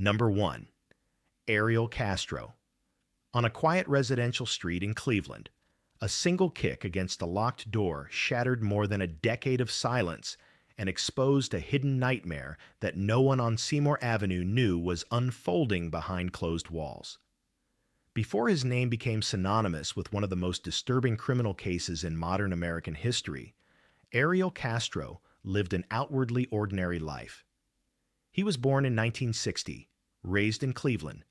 Number 1. Ariel Castro. On a quiet residential street in Cleveland, a single kick against a locked door shattered more than a decade of silence and exposed a hidden nightmare that no one on Seymour Avenue knew was unfolding behind closed walls. Before his name became synonymous with one of the most disturbing criminal cases in modern American history, Ariel Castro lived an outwardly ordinary life. He was born in 1960, raised in Cleveland,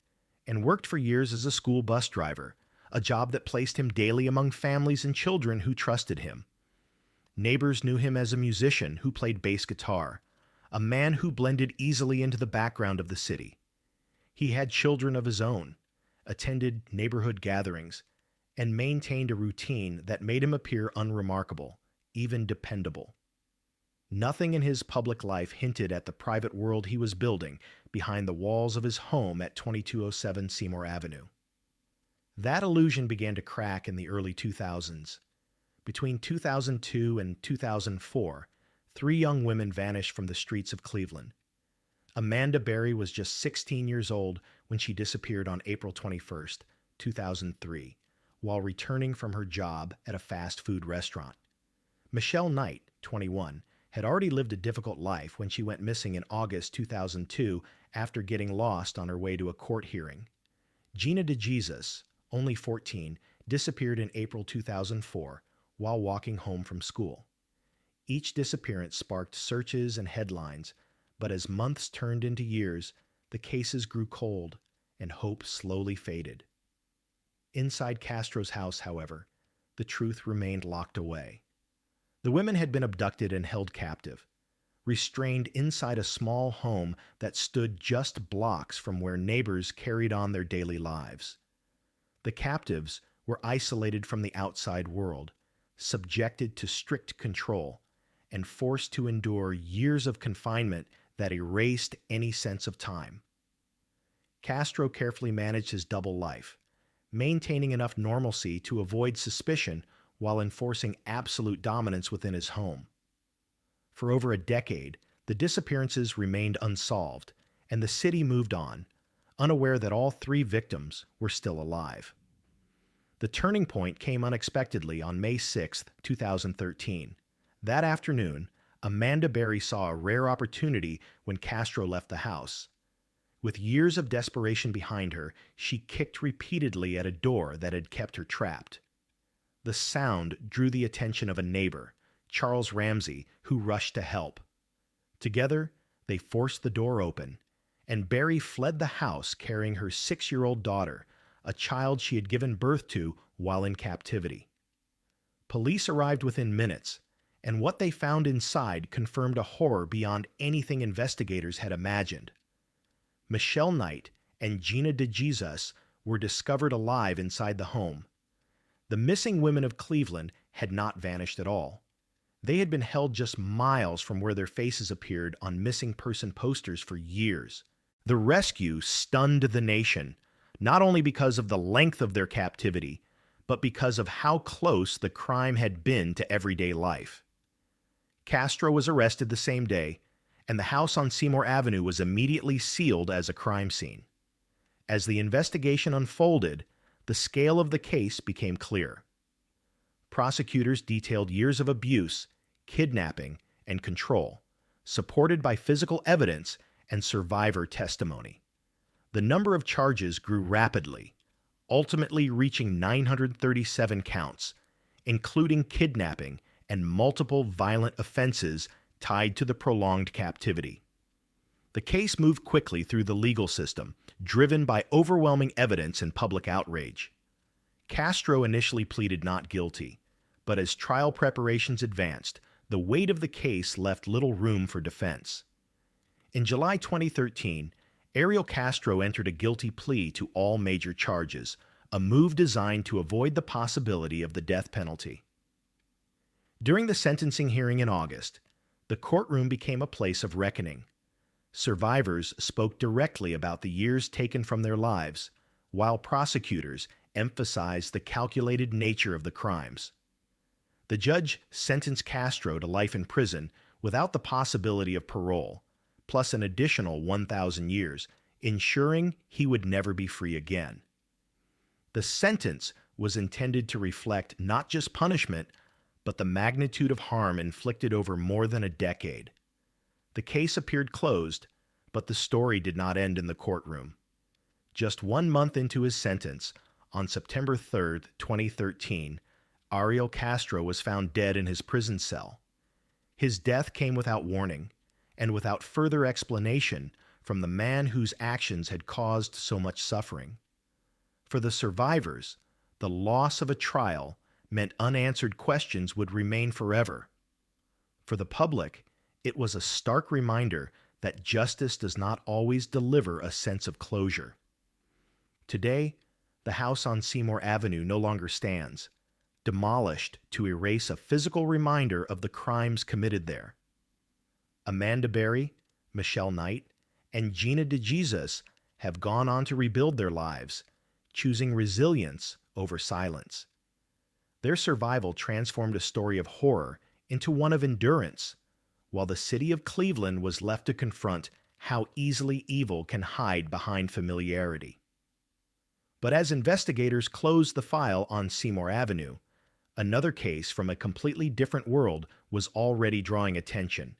and worked for years as a school bus driver, a job that placed him daily among families and children who trusted him. Neighbors knew him as a musician who played bass guitar, a man who blended easily into the background of the city. He had children of his own, attended neighborhood gatherings, and maintained a routine that made him appear unremarkable, even dependable. Nothing in his public life hinted at the private world he was building behind the walls of his home at 2207 Seymour Avenue. That illusion began to crack in the early 2000s. Between 2002 and 2004, 3 young women vanished from the streets of Cleveland. Amanda Berry was just 16 years old when she disappeared on April 21, 2003, while returning from her job at a fast food restaurant. Michelle Knight, 21, had already lived a difficult life when she went missing in August 2002 after getting lost on her way to a court hearing. Gina DeJesus, only 14, disappeared in April 2004 while walking home from school. Each disappearance sparked searches and headlines, but as months turned into years, the cases grew cold and hope slowly faded. Inside Castro's house, however, the truth remained locked away. The women had been abducted and held captive, restrained inside a small home that stood just blocks from where neighbors carried on their daily lives. The captives were isolated from the outside world, subjected to strict control, and forced to endure years of confinement that erased any sense of time. Castro carefully managed his double life, maintaining enough normalcy to avoid suspicion while enforcing absolute dominance within his home. For over a decade, the disappearances remained unsolved, and the city moved on, unaware that all 3 victims were still alive. The turning point came unexpectedly on May 6, 2013. That afternoon, Amanda Berry saw a rare opportunity when Castro left the house. With years of desperation behind her, she kicked repeatedly at a door that had kept her trapped. The sound drew the attention of a neighbor, Charles Ramsey, who rushed to help. Together, they forced the door open, and Berry fled the house carrying her 6-year-old daughter, a child she had given birth to while in captivity. Police arrived within minutes, and what they found inside confirmed a horror beyond anything investigators had imagined. Michelle Knight and Gina DeJesus were discovered alive inside the home. The missing women of Cleveland had not vanished at all. They had been held just miles from where their faces appeared on missing person posters for years. The rescue stunned the nation, not only because of the length of their captivity, but because of how close the crime had been to everyday life. Castro was arrested the same day, and the house on Seymour Avenue was immediately sealed as a crime scene. As the investigation unfolded, the scale of the case became clear. Prosecutors detailed years of abuse, kidnapping, and control, supported by physical evidence and survivor testimony. The number of charges grew rapidly, ultimately reaching 937 counts, including kidnapping and multiple violent offenses tied to the prolonged captivity. The case moved quickly through the legal system, driven by overwhelming evidence and public outrage. Castro initially pleaded not guilty, but as trial preparations advanced, the weight of the case left little room for defense. In July 2013, Ariel Castro entered a guilty plea to all major charges, a move designed to avoid the possibility of the death penalty. During the sentencing hearing in August, the courtroom became a place of reckoning. Survivors spoke directly about the years taken from their lives, while prosecutors emphasized the calculated nature of the crimes. The judge sentenced Castro to life in prison without the possibility of parole, plus an additional 1,000 years ensuring he would never be free again. The sentence was intended to reflect not just punishment, but the magnitude of harm inflicted over more than a decade. The case appeared closed, but the story did not end in the courtroom. Just 1 month into his sentence, on September 3, 2013, Ariel Castro was found dead in his prison cell. His death came without warning and without further explanation from the man whose actions had caused so much suffering. For the survivors, the loss of a trial meant unanswered questions would remain forever. For the public, it was a stark reminder that justice does not always deliver a sense of closure. Today, the house on Seymour Avenue no longer stands, demolished to erase a physical reminder of the crimes committed there. Amanda Berry, Michelle Knight, and Gina DeJesus have gone on to rebuild their lives, choosing resilience over silence. Their survival transformed a story of horror into one of endurance, while the city of Cleveland was left to confront how easily evil can hide behind familiarity. But as investigators closed the file on Seymour Avenue, another case from a completely different world was already drawing attention,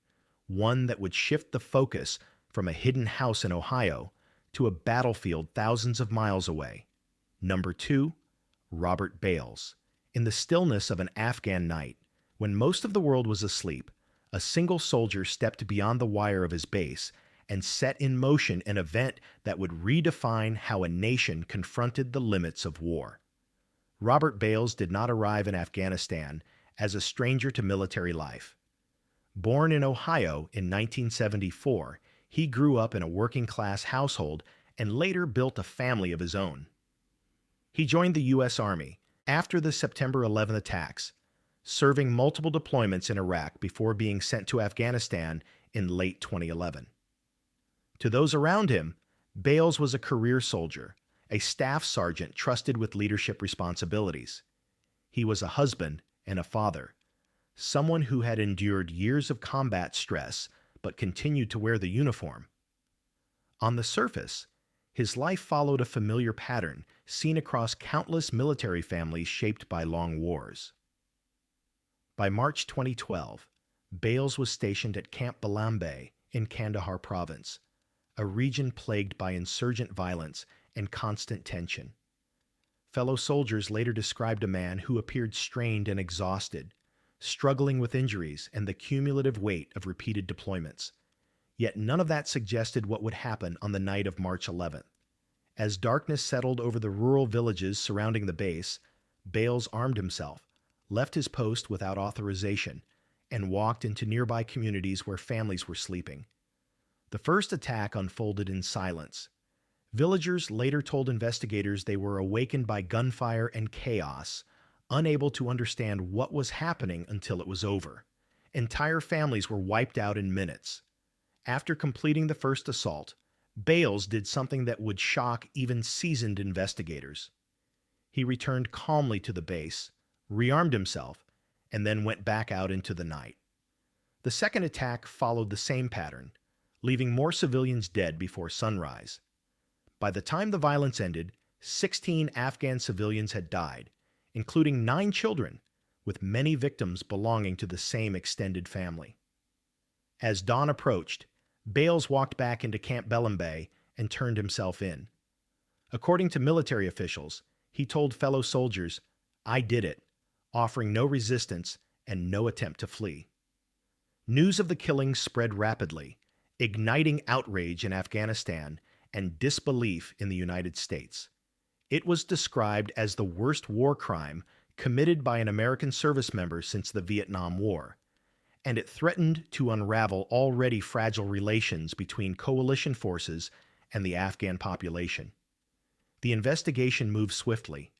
one that would shift the focus from a hidden house in Ohio to a battlefield thousands of miles away. Number 2, Robert Bales. In the stillness of an Afghan night, when most of the world was asleep, a single soldier stepped beyond the wire of his base and set in motion an event that would redefine how a nation confronted the limits of war. Robert Bales did not arrive in Afghanistan as a stranger to military life. Born in Ohio in 1974, he grew up in a working-class household and later built a family of his own. He joined the U.S. Army after the September 11 attacks, serving multiple deployments in Iraq before being sent to Afghanistan in late 2011. To those around him, Bales was a career soldier, a staff sergeant trusted with leadership responsibilities. He was a husband and a father, someone who had endured years of combat stress but continued to wear the uniform. On the surface, his life followed a familiar pattern seen across countless military families shaped by long wars. By March 2012, Bales was stationed at Camp Balambe in Kandahar province, a region plagued by insurgent violence and constant tension. Fellow soldiers later described a man who appeared strained and exhausted, struggling with injuries and the cumulative weight of repeated deployments. Yet none of that suggested what would happen on the night of March 11th. As darkness settled over the rural villages surrounding the base, Bales armed himself, left his post without authorization, and walked into nearby communities where families were sleeping. The first attack unfolded in silence. Villagers later told investigators they were awakened by gunfire and chaos, unable to understand what was happening until it was over. Entire families were wiped out in minutes. After completing the first assault, Bales did something that would shock even seasoned investigators. He returned calmly to the base, rearmed himself, and then went back out into the night. The second attack followed the same pattern, leaving more civilians dead before sunrise. By the time the violence ended, 16 Afghan civilians had died, including 9 children, with many victims belonging to the same extended family. As dawn approached, Bales walked back into Camp Balambe and turned himself in. According to military officials, he told fellow soldiers, "I did it," offering no resistance and no attempt to flee. News of the killings spread rapidly, igniting outrage in Afghanistan and disbelief in the United States. It was described as the worst war crime committed by an American service member since the Vietnam War, and it threatened to unravel already fragile relations between coalition forces and the Afghan population. The investigation moved swiftly.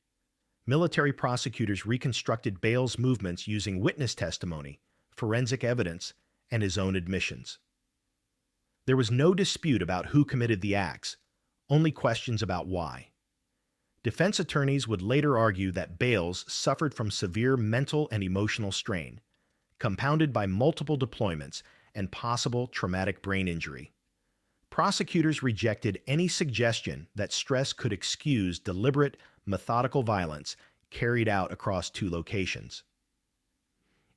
Military prosecutors reconstructed Bales' movements using witness testimony, forensic evidence, and his own admissions. There was no dispute about who committed the acts, only questions about why. Defense attorneys would later argue that Bales suffered from severe mental and emotional strain, compounded by multiple deployments and possible traumatic brain injury. Prosecutors rejected any suggestion that stress could excuse deliberate, methodical violence carried out across two locations.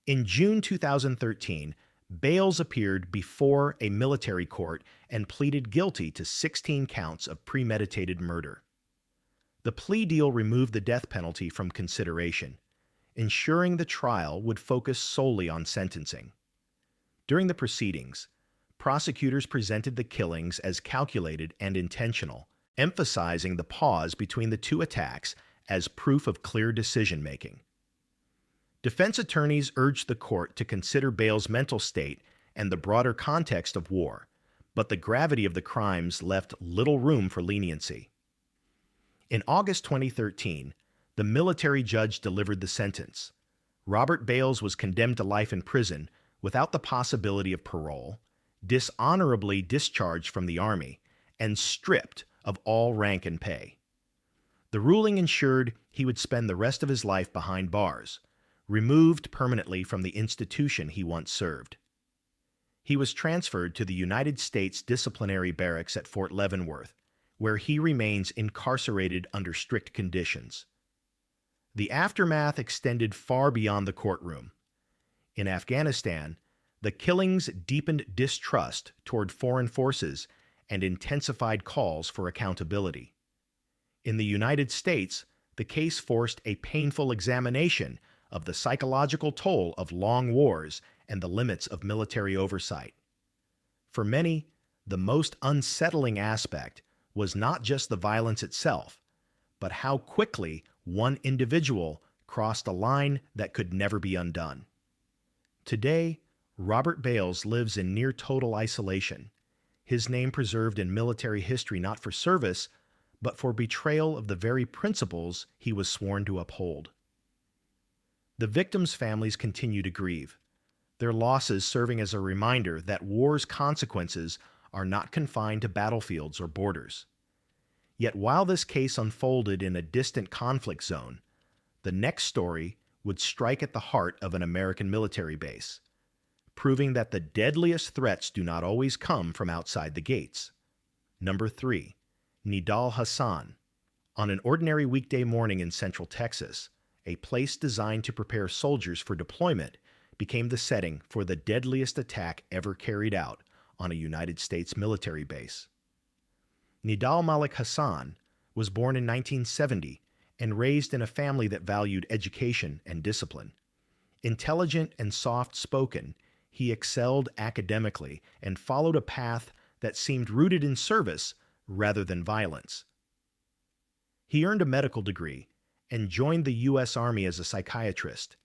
In June 2013, Bales appeared before a military court and pleaded guilty to 16 counts of premeditated murder. The plea deal removed the death penalty from consideration, ensuring the trial would focus solely on sentencing. During the proceedings, prosecutors presented the killings as calculated and intentional, emphasizing the pause between the two attacks as proof of clear decision-making. Defense attorneys urged the court to consider Bales' mental state and the broader context of war, but the gravity of the crimes left little room for leniency. In August 2013, the military judge delivered the sentence. Robert Bales was condemned to life in prison without the possibility of parole, dishonorably discharged from the Army, and stripped of all rank and pay. The ruling ensured he would spend the rest of his life behind bars, removed permanently from the institution he once served. He was transferred to the United States Disciplinary Barracks at Fort Leavenworth, where he remains incarcerated under strict conditions. The aftermath extended far beyond the courtroom. In Afghanistan, the killings deepened distrust toward foreign forces and intensified calls for accountability. In the United States, the case forced a painful examination of the psychological toll of long wars and the limits of military oversight. For many, the most unsettling aspect was not just the violence itself, but how quickly one individual crossed a line that could never be undone. Today, Robert Bales lives in near total isolation, his name preserved in military history not for service, but for betrayal of the very principles he was sworn to uphold. The victims' families continue to grieve, their losses serving as a reminder that war's consequences are not confined to battlefields or borders. Yet while this case unfolded in a distant conflict zone, the next story would strike at the heart of an American military base, proving that the deadliest threats do not always come from outside the gates. Number 3. Nidal Hasan. On an ordinary weekday morning in Central Texas, a place designed to prepare soldiers for deployment became the setting for the deadliest attack ever carried out on a United States military base. Nidal Malik Hasan was born in 1970 and raised in a family that valued education and discipline. Intelligent and soft-spoken, he excelled academically and followed a path that seemed rooted in service rather than violence. He earned a medical degree and joined the U.S. Army as a psychiatrist,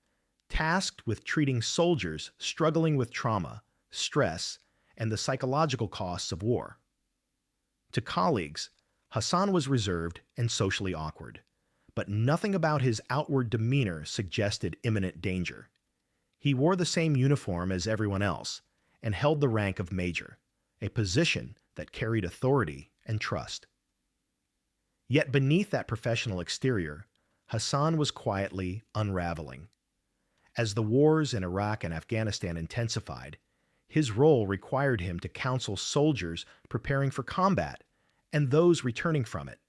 tasked with treating soldiers struggling with trauma, stress, and the psychological costs of war. To colleagues, Hasan was reserved and socially awkward, but nothing about his outward demeanor suggested imminent danger. He wore the same uniform as everyone else and held the rank of major, a position that carried authority and trust. Yet beneath that professional exterior, Hasan was quietly unraveling. As the wars in Iraq and Afghanistan intensified, his role required him to counsel soldiers preparing for combat and those returning from it.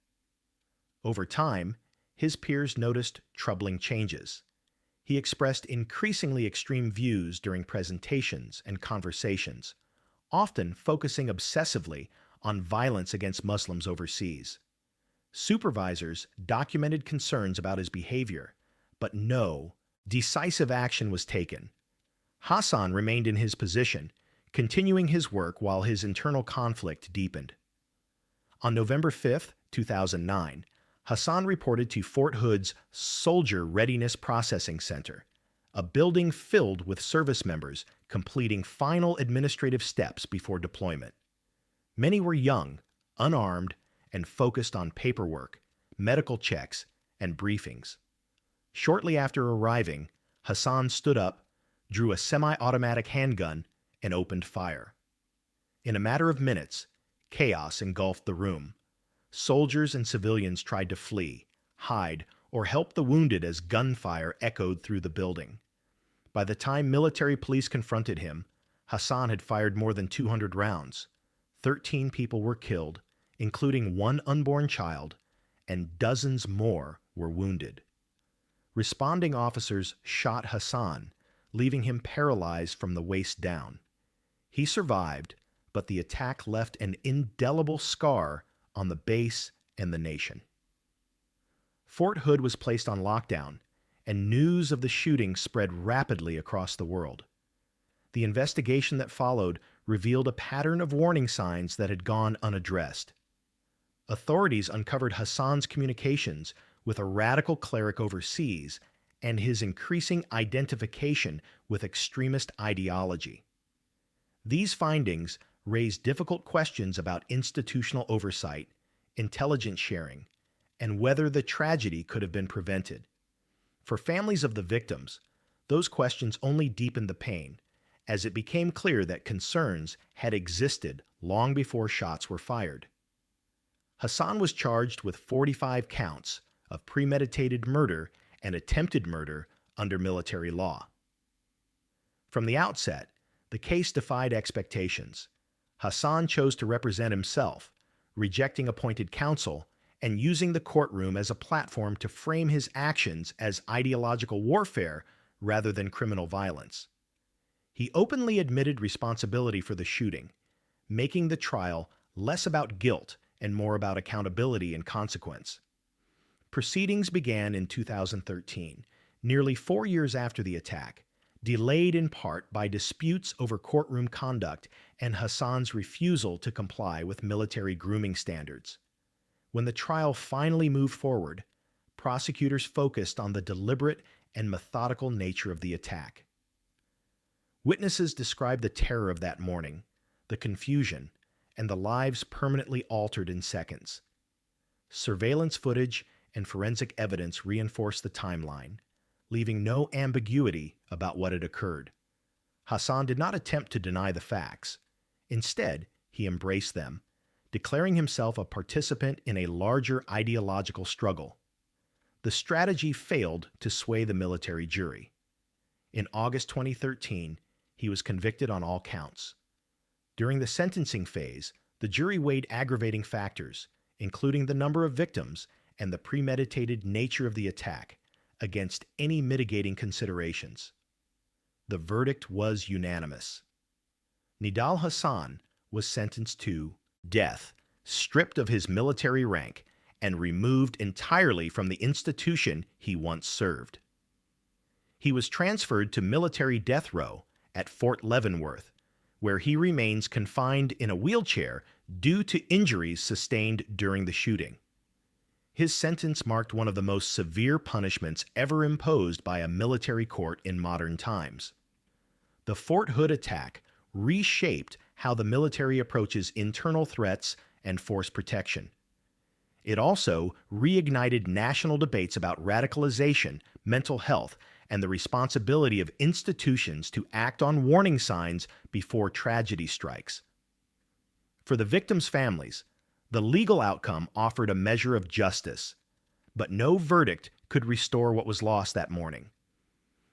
Over time, his peers noticed troubling changes. He expressed increasingly extreme views during presentations and conversations, often focusing obsessively on violence against Muslims overseas. Supervisors documented concerns about his behavior, but no decisive action was taken. Hasan remained in his position, continuing his work while his internal conflict deepened. On November 5, 2009, Hasan reported to Fort Hood's Soldier Readiness Processing Center, a building filled with service members completing final administrative steps before deployment. Many were young, unarmed, and focused on paperwork, medical checks, and briefings. Shortly after arriving, Hasan stood up, drew a semi-automatic handgun, and opened fire. In a matter of minutes, chaos engulfed the room. Soldiers and civilians tried to flee, hide, or help the wounded as gunfire echoed through the building. By the time military police confronted him, Hasan had fired more than 200 rounds, 13 people were killed, including one unborn child, and dozens more were wounded. Responding officers shot Hassan, leaving him paralyzed from the waist down. He survived, but the attack left an indelible scar on the base and the nation. Fort Hood was placed on lockdown, and news of the shooting spread rapidly across the world. The investigation that followed revealed a pattern of warning signs that had gone unaddressed. Authorities uncovered Hassan's communications with a radical cleric overseas and his increasing identification with extremist ideology. These findings raised difficult questions about institutional oversight, intelligence sharing, and whether the tragedy could have been prevented. For families of the victims, those questions only deepened the pain, as it became clear that concerns had existed long before shots were fired. Hassan was charged with 45 counts of premeditated murder and attempted murder under military law. From the outset, the case defied expectations. Hassan chose to represent himself, rejecting appointed counsel and using the courtroom as a platform to frame his actions as ideological warfare rather than criminal violence. He openly admitted responsibility for the shooting, making the trial less about guilt and more about accountability and consequence. Proceedings began in 2013, nearly 4 years after the attack, delayed in part by disputes over courtroom conduct and Hassan's refusal to comply with military grooming standards. When the trial finally moved forward, prosecutors focused on the deliberate and methodical nature of the attack. Witnesses described the terror of that morning, the confusion, and the lives permanently altered in seconds. Surveillance footage and forensic evidence reinforced the timeline, leaving no ambiguity about what had occurred. Hassan did not attempt to deny the facts. Instead, he embraced them, declaring himself a participant in a larger ideological struggle. The strategy failed to sway the military jury. In August 2013, he was convicted on all counts. During the sentencing phase, the jury weighed aggravating factors, including the number of victims and the premeditated nature of the attack, against any mitigating considerations. The verdict was unanimous. Nidal Hassan was sentenced to death, stripped of his military rank, and removed entirely from the institution he once served. He was transferred to military death row at Fort Leavenworth, where he remains confined in a wheelchair due to injuries sustained during the shooting. His sentence marked one of the most severe punishments ever imposed by a military court in modern times. The Fort Hood attack reshaped how the military approaches internal threats and force protection. It also reignited national debates about radicalization, mental health, and the responsibility of institutions to act on warning signs before tragedy strikes. For the victims' families, the legal outcome offered a measure of justice, but no verdict could restore what was lost that morning.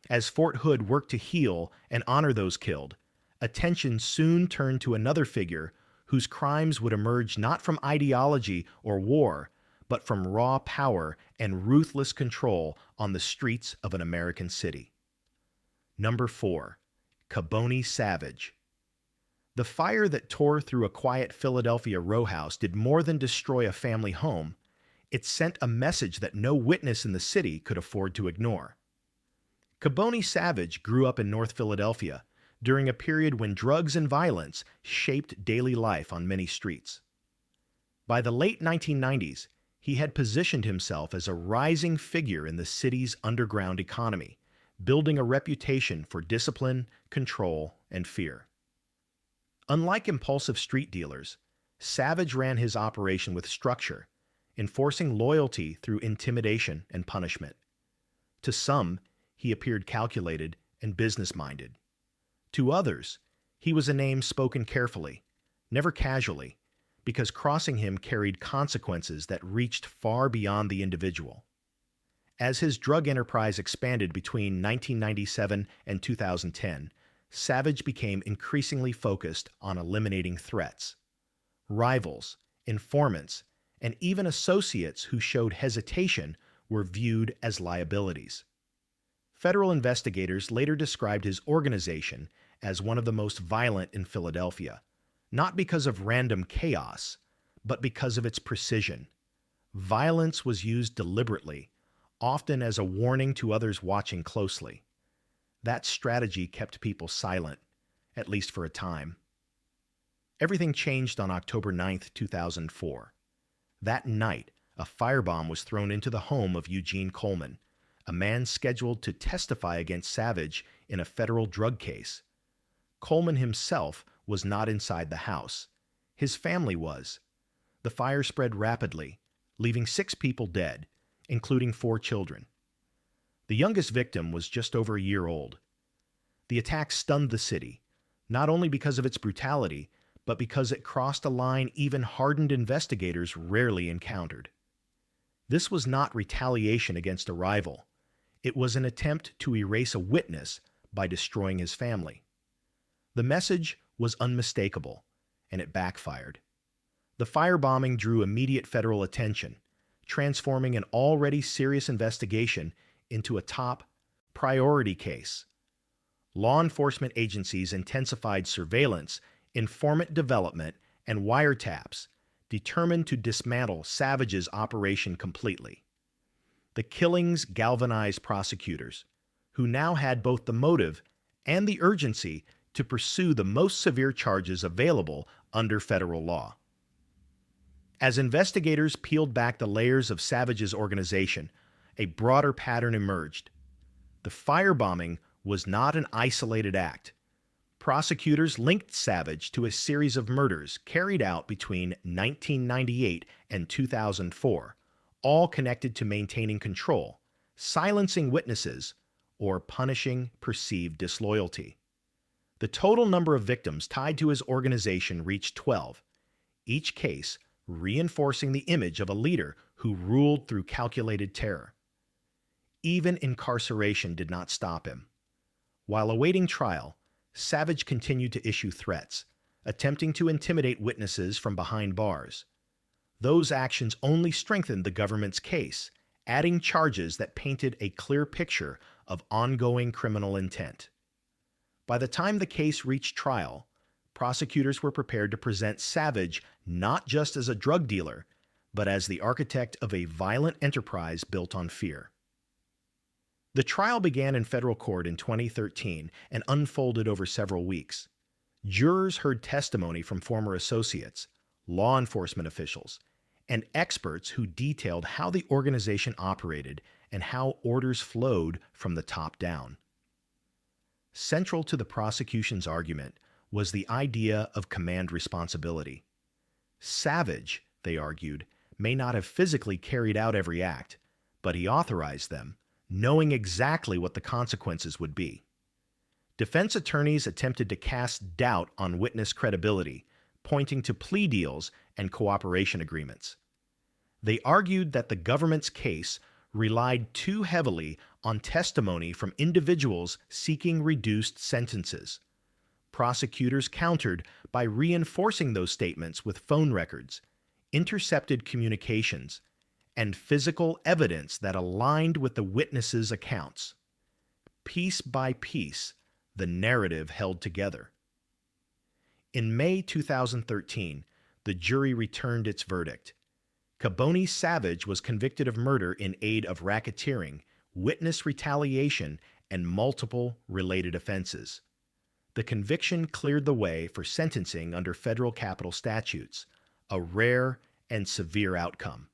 As Fort Hood worked to heal and honor those killed, attention soon turned to another figure whose crimes would emerge not from ideology or war, but from raw power and ruthless control on the streets of an American city. Number 4. Kiboni Savage. The fire that tore through a quiet Philadelphia row house did more than destroy a family home. It sent a message that no witness in the city could afford to ignore. Kiboni Savage grew up in North Philadelphia during a period when drugs and violence shaped daily life on many streets. By the late 1990s, he had positioned himself as a rising figure in the city's underground economy, building a reputation for discipline, control, and fear. Unlike impulsive street dealers, Savage ran his operation with structure, enforcing loyalty through intimidation and punishment. To some, he appeared calculated and business-minded. To others, he was a name spoken carefully, never casually, because crossing him carried consequences that reached far beyond the individual. As his drug enterprise expanded between 1997 and 2010, Savage became increasingly focused on eliminating threats. Rivals, informants, and even associates who showed hesitation were viewed as liabilities. Federal investigators later described his organization as one of the most violent in Philadelphia, not because of random chaos, but because of its precision. Violence was used deliberately, often as a warning to others watching closely. That strategy kept people silent, at least for a time. Everything changed on October 9, 2004. That night, a firebomb was thrown into the home of Eugene Coleman, a man scheduled to testify against Savage in a federal drug case. Coleman himself was not inside the house. His family was. The fire spread rapidly, leaving 6 people dead, including 4 children. The youngest victim was just over a year old. The attack stunned the city, not only because of its brutality, but because it crossed a line even hardened investigators rarely encountered. This was not retaliation against a rival. It was an attempt to erase a witness by destroying his family. The message was unmistakable, and it backfired. The firebombing drew immediate federal attention, transforming an already serious investigation into a top priority case. Law enforcement agencies intensified surveillance, informant development, and wiretaps, determined to dismantle Savage's operation completely. The killings galvanized prosecutors, who now had both the motive and the urgency to pursue the most severe charges available under federal law. As investigators peeled back the layers of Savage's organization, a broader pattern emerged. The firebombing was not an isolated act. Prosecutors linked Savage to a series of murders carried out between 1998 and 2004, all connected to maintaining control, silencing witnesses, or punishing perceived disloyalty. The total number of victims tied to his organization reached 12, each case reinforcing the image of a leader who ruled through calculated terror. Even incarceration did not stop him. While awaiting trial, Savage continued to issue threats, attempting to intimidate witnesses from behind bars. Those actions only strengthened the government's case, adding charges that painted a clear picture of ongoing criminal intent. By the time the case reached trial, prosecutors were prepared to present Savage not just as a drug dealer, but as the architect of a violent enterprise built on fear. The trial began in federal court in 2013 and unfolded over several weeks. Jurors heard testimony from former associates, law enforcement officials, and experts who detailed how the organization operated and how orders flowed from the top down. Central to the prosecution's argument was the idea of command responsibility. Savage, they argued, may not have physically carried out every act, but he authorized them, knowing exactly what the consequences would be. Defense attorneys attempted to cast doubt on witness credibility, pointing to plea deals and cooperation agreements. They argued that the government's case relied too heavily on testimony from individuals seeking reduced sentences. Prosecutors countered by reinforcing those statements with phone records, intercepted communications, and physical evidence that aligned with the witnesses' accounts. Piece by piece, the narrative held together. In May 2013, the jury returned its verdict. Caboni Savage was convicted of murder in aid of racketeering, witness retaliation, and multiple related offenses. The conviction cleared the way for sentencing under federal capital statutes, a rare and severe outcome.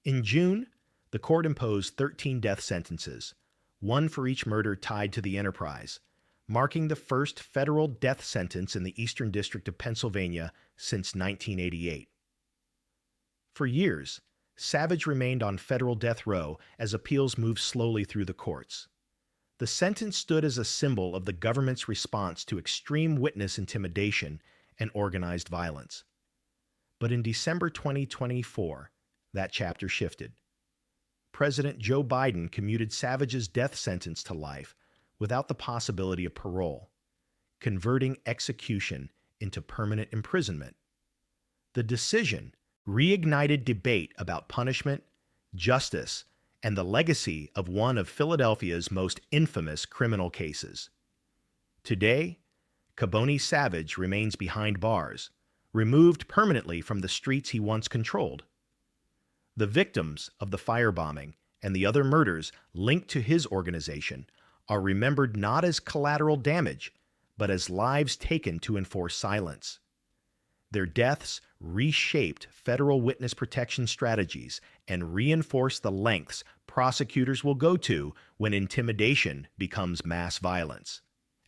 In June, the court imposed 13 death sentences, one for each murder tied to the enterprise, marking the first federal death sentence in the Eastern District of Pennsylvania since 1988. For years, Savage remained on federal death row as appeals moved slowly through the courts. The sentence stood as a symbol of the government's response to extreme witness intimidation and organized violence. But in December 2024, that chapter shifted. President Joe Biden commuted Savage's death sentence to life without the possibility of parole, converting execution into permanent imprisonment. The decision reignited debate about punishment, justice, and the legacy of one of Philadelphia's most infamous criminal cases. Today, Caboni Savage remains behind bars, removed permanently from the streets he once controlled. The victims of the firebombing and the other murders linked to his organization are remembered not as collateral damage, but as lives taken to enforce silence. Their deaths reshaped federal witness protection strategies and reinforced the lengths prosecutors will go to when intimidation becomes mass violence.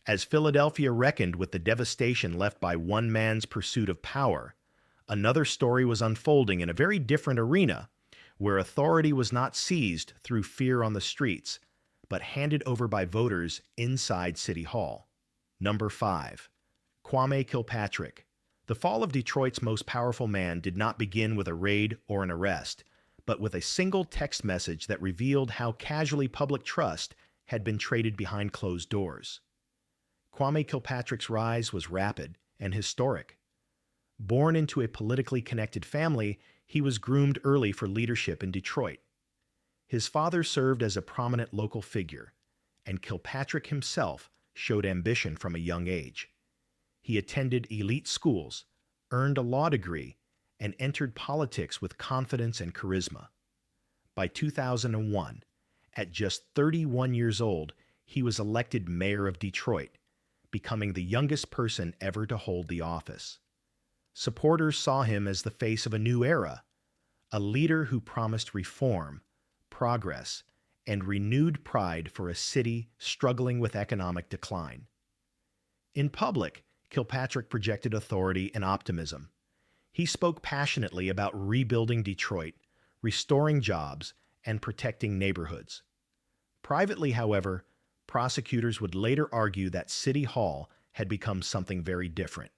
As Philadelphia reckoned with the devastation left by one man's pursuit of power, another story was unfolding in a very different arena, where authority was not seized through fear on the streets, but handed over by voters inside City Hall. Number 5. Kwame Kilpatrick. The fall of Detroit's most powerful man did not begin with a raid or an arrest, but with a single text message that revealed how casually public trust had been traded behind closed doors. Kwame Kilpatrick's rise was rapid and historic. Born into a politically connected family, he was groomed early for leadership in Detroit. His father served as a prominent local figure, and Kilpatrick himself showed ambition from a young age. He attended elite schools, earned a law degree, and entered politics with confidence and charisma. By 2001, at just 31 years old, he was elected mayor of Detroit, becoming the youngest person ever to hold the office. Supporters saw him as the face of a new era, a leader who promised reform, progress, and renewed pride for a city struggling with economic decline. In public, Kilpatrick projected authority and optimism. He spoke passionately about rebuilding Detroit, restoring jobs, and protecting neighborhoods. Privately, however, prosecutors would later argue that City Hall had become something very different.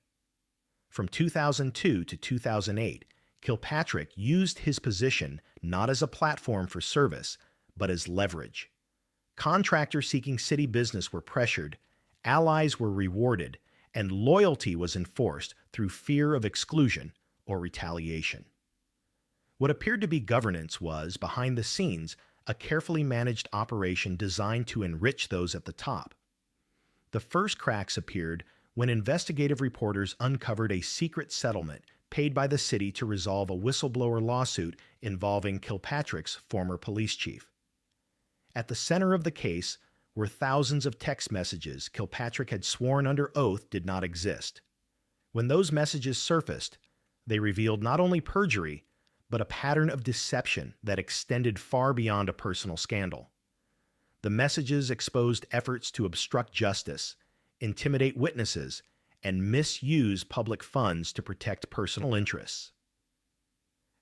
From 2002 to 2008, Kilpatrick used his position not as a platform for service, but as leverage. Contractors seeking city business were pressured, allies were rewarded, and loyalty was enforced through fear of exclusion or retaliation. What appeared to be governance was, behind the scenes, a carefully managed operation designed to enrich those at the top. The first cracks appeared when investigative reporters uncovered a secret settlement paid by the city to resolve a whistleblower lawsuit involving Kilpatrick's former police chief. At the center of the case were thousands of text messages Kilpatrick had sworn under oath did not exist. When those messages surfaced, they revealed not only perjury, but a pattern of deception that extended far beyond a personal scandal. The messages exposed efforts to obstruct justice, intimidate witnesses, and misuse public funds to protect personal interests.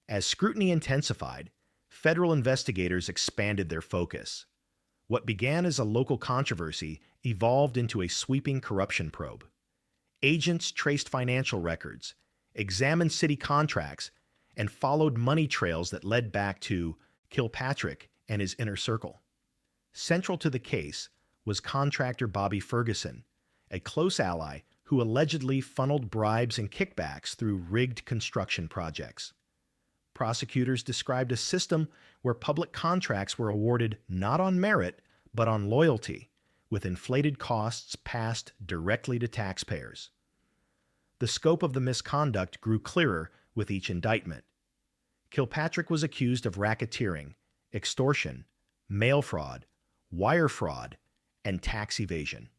As scrutiny intensified, federal investigators expanded their focus. What began as a local controversy evolved into a sweeping corruption probe. Agents traced financial records, examined city contracts, and followed money trails that led back to Kilpatrick and his inner circle. Central to the case was contractor Bobby Ferguson, a close ally who allegedly funneled bribes and kickbacks through rigged construction projects. Prosecutors described a system where public contracts were awarded not on merit, but on loyalty, with inflated costs passed directly to taxpayers. The scope of the misconduct grew clearer with each indictment. Kilpatrick was accused of racketeering, extortion, mail fraud, wire fraud, and tax evasion.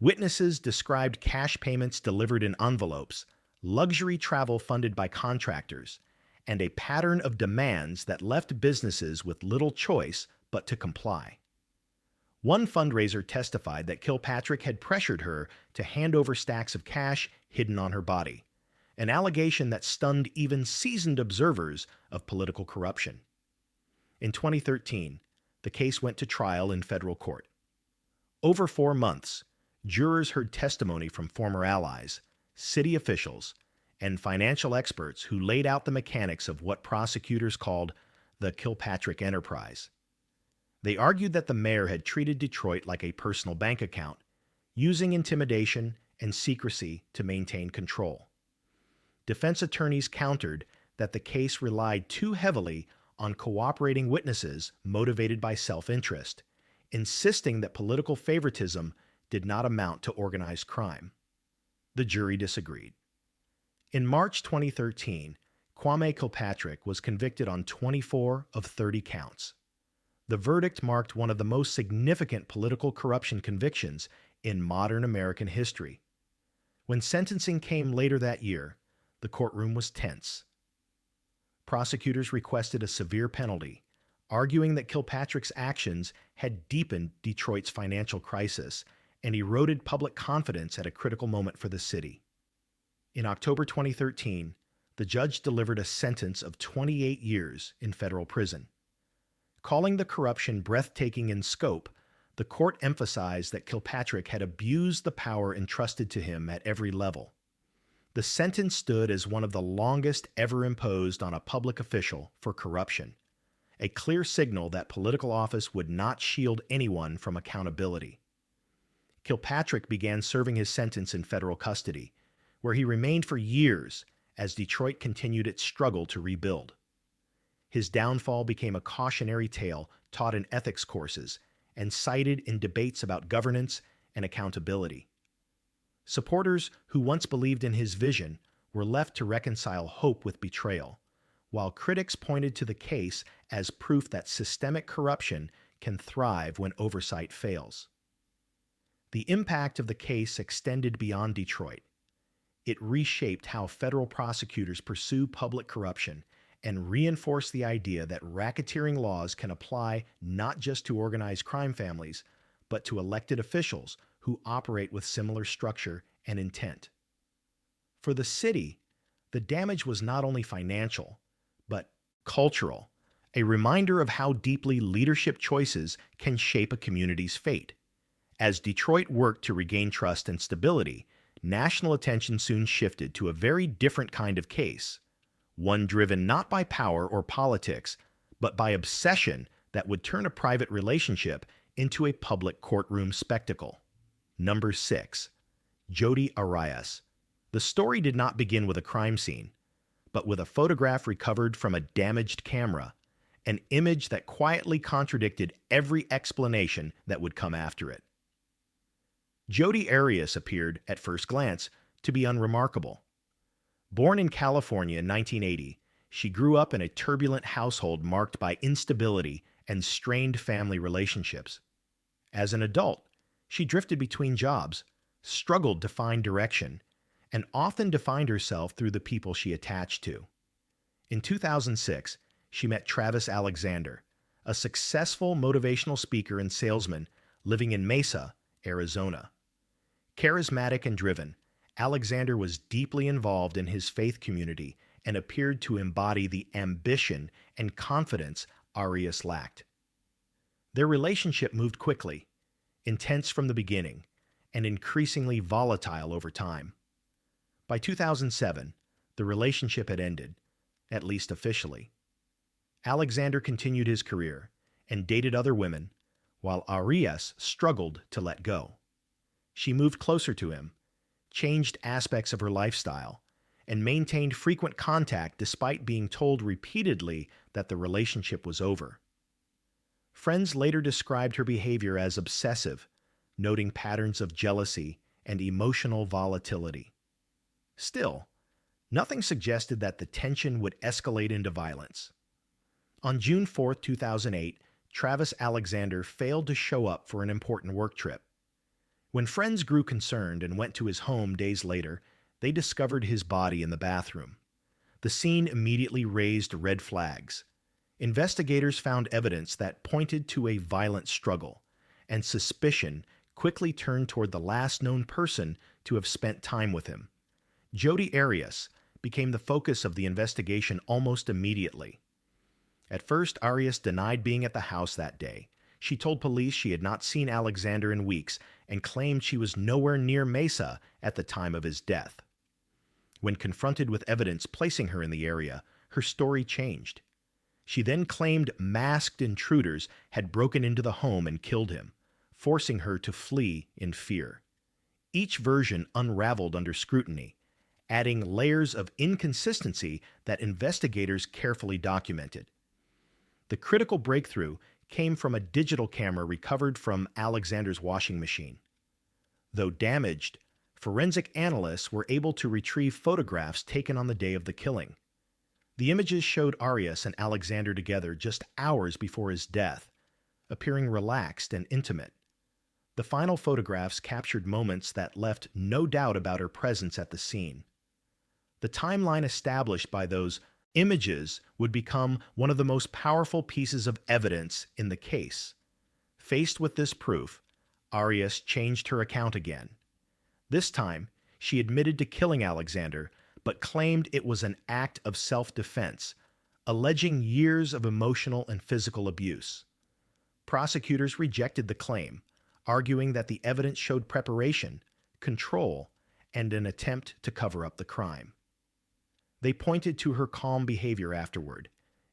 Witnesses described cash payments delivered in envelopes, luxury travel funded by contractors, and a pattern of demands that left businesses with little choice but to comply. One fundraiser testified that Kilpatrick had pressured her to hand over stacks of cash hidden on her body, an allegation that stunned even seasoned observers of political corruption. In 2013, the case went to trial in federal court. Over 4 months, jurors heard testimony from former allies, city officials, and financial experts who laid out the mechanics of what prosecutors called the Kilpatrick enterprise. They argued that the mayor had treated Detroit like a personal bank account, using intimidation and secrecy to maintain control. defense attorneys countered that the case relied too heavily on cooperating witnesses motivated by self-interest, insisting that political favoritism did not amount to organized crime. The jury disagreed. In March 2013, Kwame Kilpatrick was convicted on 24 of 30 counts. The verdict marked one of the most significant political corruption convictions in modern American history. When sentencing came later that year, the courtroom was tense. Prosecutors requested a severe penalty, arguing that Kilpatrick's actions had deepened Detroit's financial crisis and eroded public confidence at a critical moment for the city. In October 2013, the judge delivered a sentence of 28 years in federal prison. Calling the corruption breathtaking in scope, the court emphasized that Kilpatrick had abused the power entrusted to him at every level. The sentence stood as one of the longest ever imposed on a public official for corruption, a clear signal that political office would not shield anyone from accountability. Kilpatrick began serving his sentence in federal custody, where he remained for years as Detroit continued its struggle to rebuild. His downfall became a cautionary tale taught in ethics courses and cited in debates about governance and accountability. Supporters who once believed in his vision were left to reconcile hope with betrayal, while critics pointed to the case as proof that systemic corruption can thrive when oversight fails. The impact of the case extended beyond Detroit. It reshaped how federal prosecutors pursue public corruption and reinforced the idea that racketeering laws can apply not just to organized crime families, but to elected officials who operate with similar structure and intent. For the city, the damage was not only financial, but cultural, a reminder of how deeply leadership choices can shape a community's fate. As Detroit worked to regain trust and stability, national attention soon shifted to a very different kind of case, one driven not by power or politics, but by obsession that would turn a private relationship into a public courtroom spectacle. Number 6. Jodi Arias. The story did not begin with a crime scene, but with a photograph recovered from a damaged camera, an image that quietly contradicted every explanation that would come after it. Jodi Arias appeared, at first glance, to be unremarkable. Born in California in 1980, she grew up in a turbulent household marked by instability and strained family relationships. As an adult, she drifted between jobs, struggled to find direction, and often defined herself through the people she attached to. In 2006, she met Travis Alexander, a successful motivational speaker and salesman living in Mesa, Arizona. Charismatic and driven, Alexander was deeply involved in his faith community and appeared to embody the ambition and confidence Arias lacked. Their relationship moved quickly, intense from the beginning, and increasingly volatile over time. By 2007, the relationship had ended, at least officially. Alexander continued his career and dated other women, while Arias struggled to let go. She moved closer to him, changed aspects of her lifestyle, and maintained frequent contact despite being told repeatedly that the relationship was over. Friends later described her behavior as obsessive, noting patterns of jealousy and emotional volatility. Still, nothing suggested that the tension would escalate into violence. On June 4, 2008, Travis Alexander failed to show up for an important work trip. When friends grew concerned and went to his home days later, they discovered his body in the bathroom. The scene immediately raised red flags. Investigators found evidence that pointed to a violent struggle, and suspicion quickly turned toward the last known person to have spent time with him. Jodi Arias became the focus of the investigation almost immediately. At first, Arias denied being at the house that day. She told police she had not seen Alexander in weeks and claimed she was nowhere near Mesa at the time of his death. When confronted with evidence placing her in the area, her story changed. She then claimed masked intruders had broken into the home and killed him, forcing her to flee in fear. Each version unraveled under scrutiny, adding layers of inconsistency that investigators carefully documented. The critical breakthrough came from a digital camera recovered from Alexander's washing machine. Though damaged, forensic analysts were able to retrieve photographs taken on the day of the killing. The images showed Arias and Alexander together just hours before his death, appearing relaxed and intimate. The final photographs captured moments that left no doubt about her presence at the scene. The timeline established by those images would become one of the most powerful pieces of evidence in the case. Faced with this proof, Arias changed her account again. This time, she admitted to killing Alexander, but claimed it was an act of self-defense, alleging years of emotional and physical abuse. Prosecutors rejected the claim, arguing that the evidence showed preparation, control, and an attempt to cover up the crime. They pointed to her calm behavior afterward,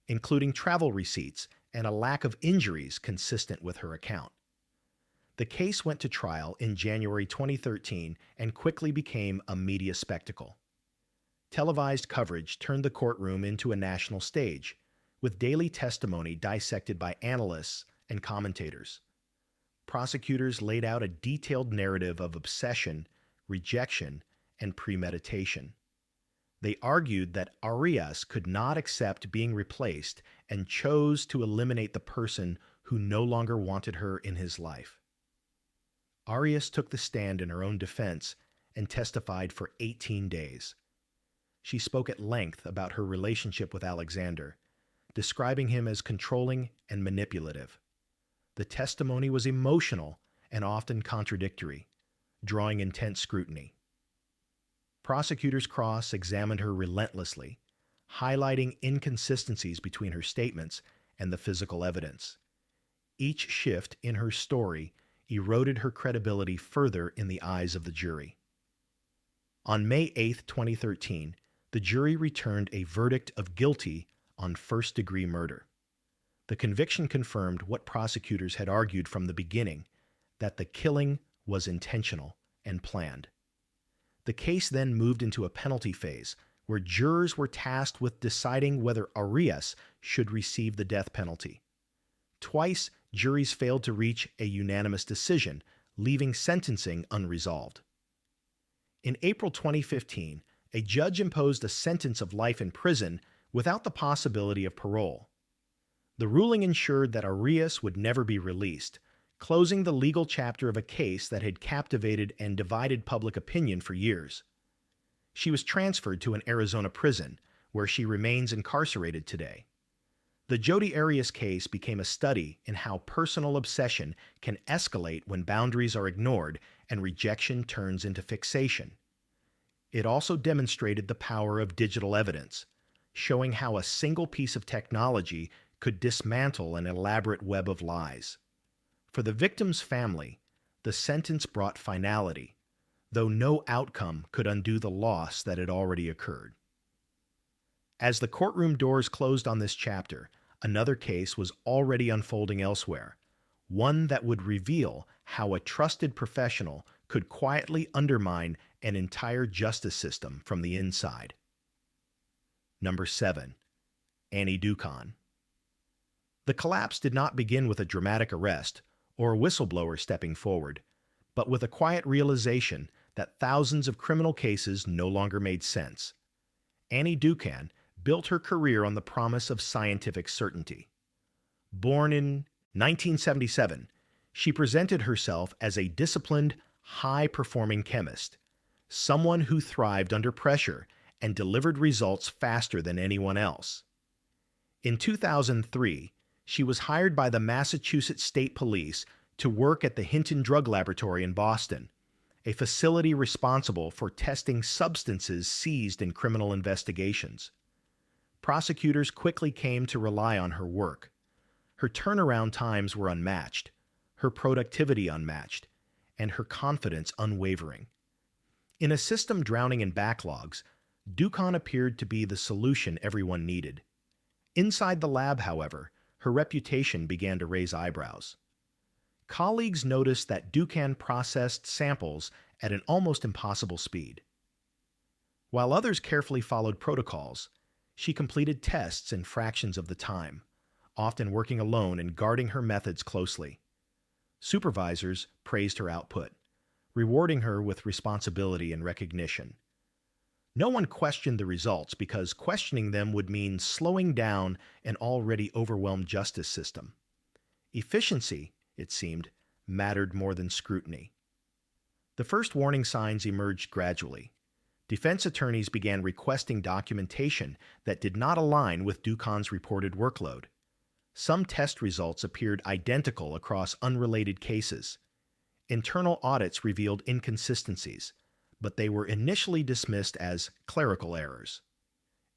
including travel receipts and a lack of injuries consistent with her account. The case went to trial in January 2013 and quickly became a media spectacle. Televised coverage turned the courtroom into a national stage, with daily testimony dissected by analysts and commentators. Prosecutors laid out a detailed narrative of obsession, rejection, and premeditation. They argued that Arias could not accept being replaced and chose to eliminate the person who no longer wanted her in his life. Arias took the stand in her own defense and testified for 18 days. She spoke at length about her relationship with Alexander, describing him as controlling and manipulative. The testimony was emotional and often contradictory, drawing intense scrutiny. Prosecutors cross-examined her relentlessly, highlighting inconsistencies between her statements and the physical evidence. Each shift in her story eroded her credibility further in the eyes of the jury. On May 8, 2013, the jury returned a verdict of guilty on first-degree murder. The conviction confirmed what prosecutors had argued from the beginning, that the killing was intentional and planned. The case then moved into a penalty phase, where jurors were tasked with deciding whether Arias should receive the death penalty. Twice, juries failed to reach a unanimous decision, leaving sentencing unresolved. In April 2015, a judge imposed a sentence of life in prison without the possibility of parole. The ruling ensured that Arias would never be released, closing the legal chapter of a case that had captivated and divided public opinion for years. She was transferred to an Arizona prison, where she remains incarcerated today. The Jodi Arias case became a study in how personal obsession can escalate when boundaries are ignored and rejection turns into fixation. It also demonstrated the power of digital evidence, showing how a single piece of technology could dismantle an elaborate web of lies. For the victim's family, the sentence brought finality, though no outcome could undo the loss that had already occurred. As the courtroom doors closed on this chapter, another case was already unfolding elsewhere, one that would reveal how a trusted professional could quietly undermine an entire justice system from the inside. Number 7. Annie Ducan. The collapse did not begin with a dramatic arrest or a whistleblower stepping forward, but with a quiet realization that thousands of criminal cases no longer made sense. Annie Ducan built her career on the promise of scientific certainty. Born in 1977, she presented herself as a disciplined, high-performing chemist, someone who thrived under pressure and delivered results faster than anyone else. In 2003, she was hired by the Massachusetts State Police to work at the Hinton Drug Laboratory in Boston, a facility responsible for testing substances seized in criminal investigations. Prosecutors quickly came to rely on her work. Her turnaround times were unmatched, her productivity unmatched, and her confidence unwavering. In a system drowning in backlogs, Ducan appeared to be the solution everyone needed. Inside the lab, however, her reputation began to raise eyebrows. Colleagues noticed that Ducan processed samples at an almost impossible speed. While others carefully followed protocols, she completed tests in fractions of the time, often working alone and guarding her methods closely. Supervisors praised her output, rewarding her with responsibility and recognition. No one questioned the results because questioning them would mean slowing down an already overwhelmed justice system. Efficiency, it seemed, mattered more than scrutiny. The first warning signs emerged gradually. Defense attorneys began requesting documentation that did not align with Ducon's reported workload. Some test results appeared identical across unrelated cases. Internal audits revealed inconsistencies, but they were initially dismissed as clerical errors.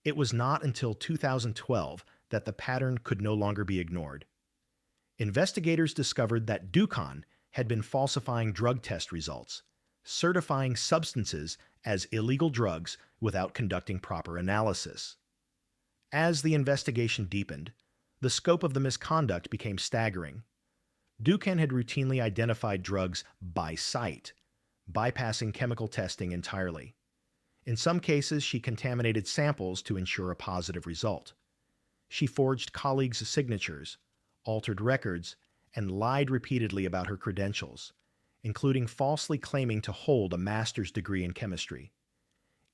It was not until 2012 that the pattern could no longer be ignored. Investigators discovered that Ducon had been falsifying drug test results, certifying substances as illegal drugs without conducting proper analysis. As the investigation deepened, the scope of the misconduct became staggering. Ducan had routinely identified drugs by sight, bypassing chemical testing entirely. In some cases, she contaminated samples to ensure a positive result. She forged colleagues' signatures, altered records, and lied repeatedly about her credentials, including falsely claiming to hold a master's degree in chemistry.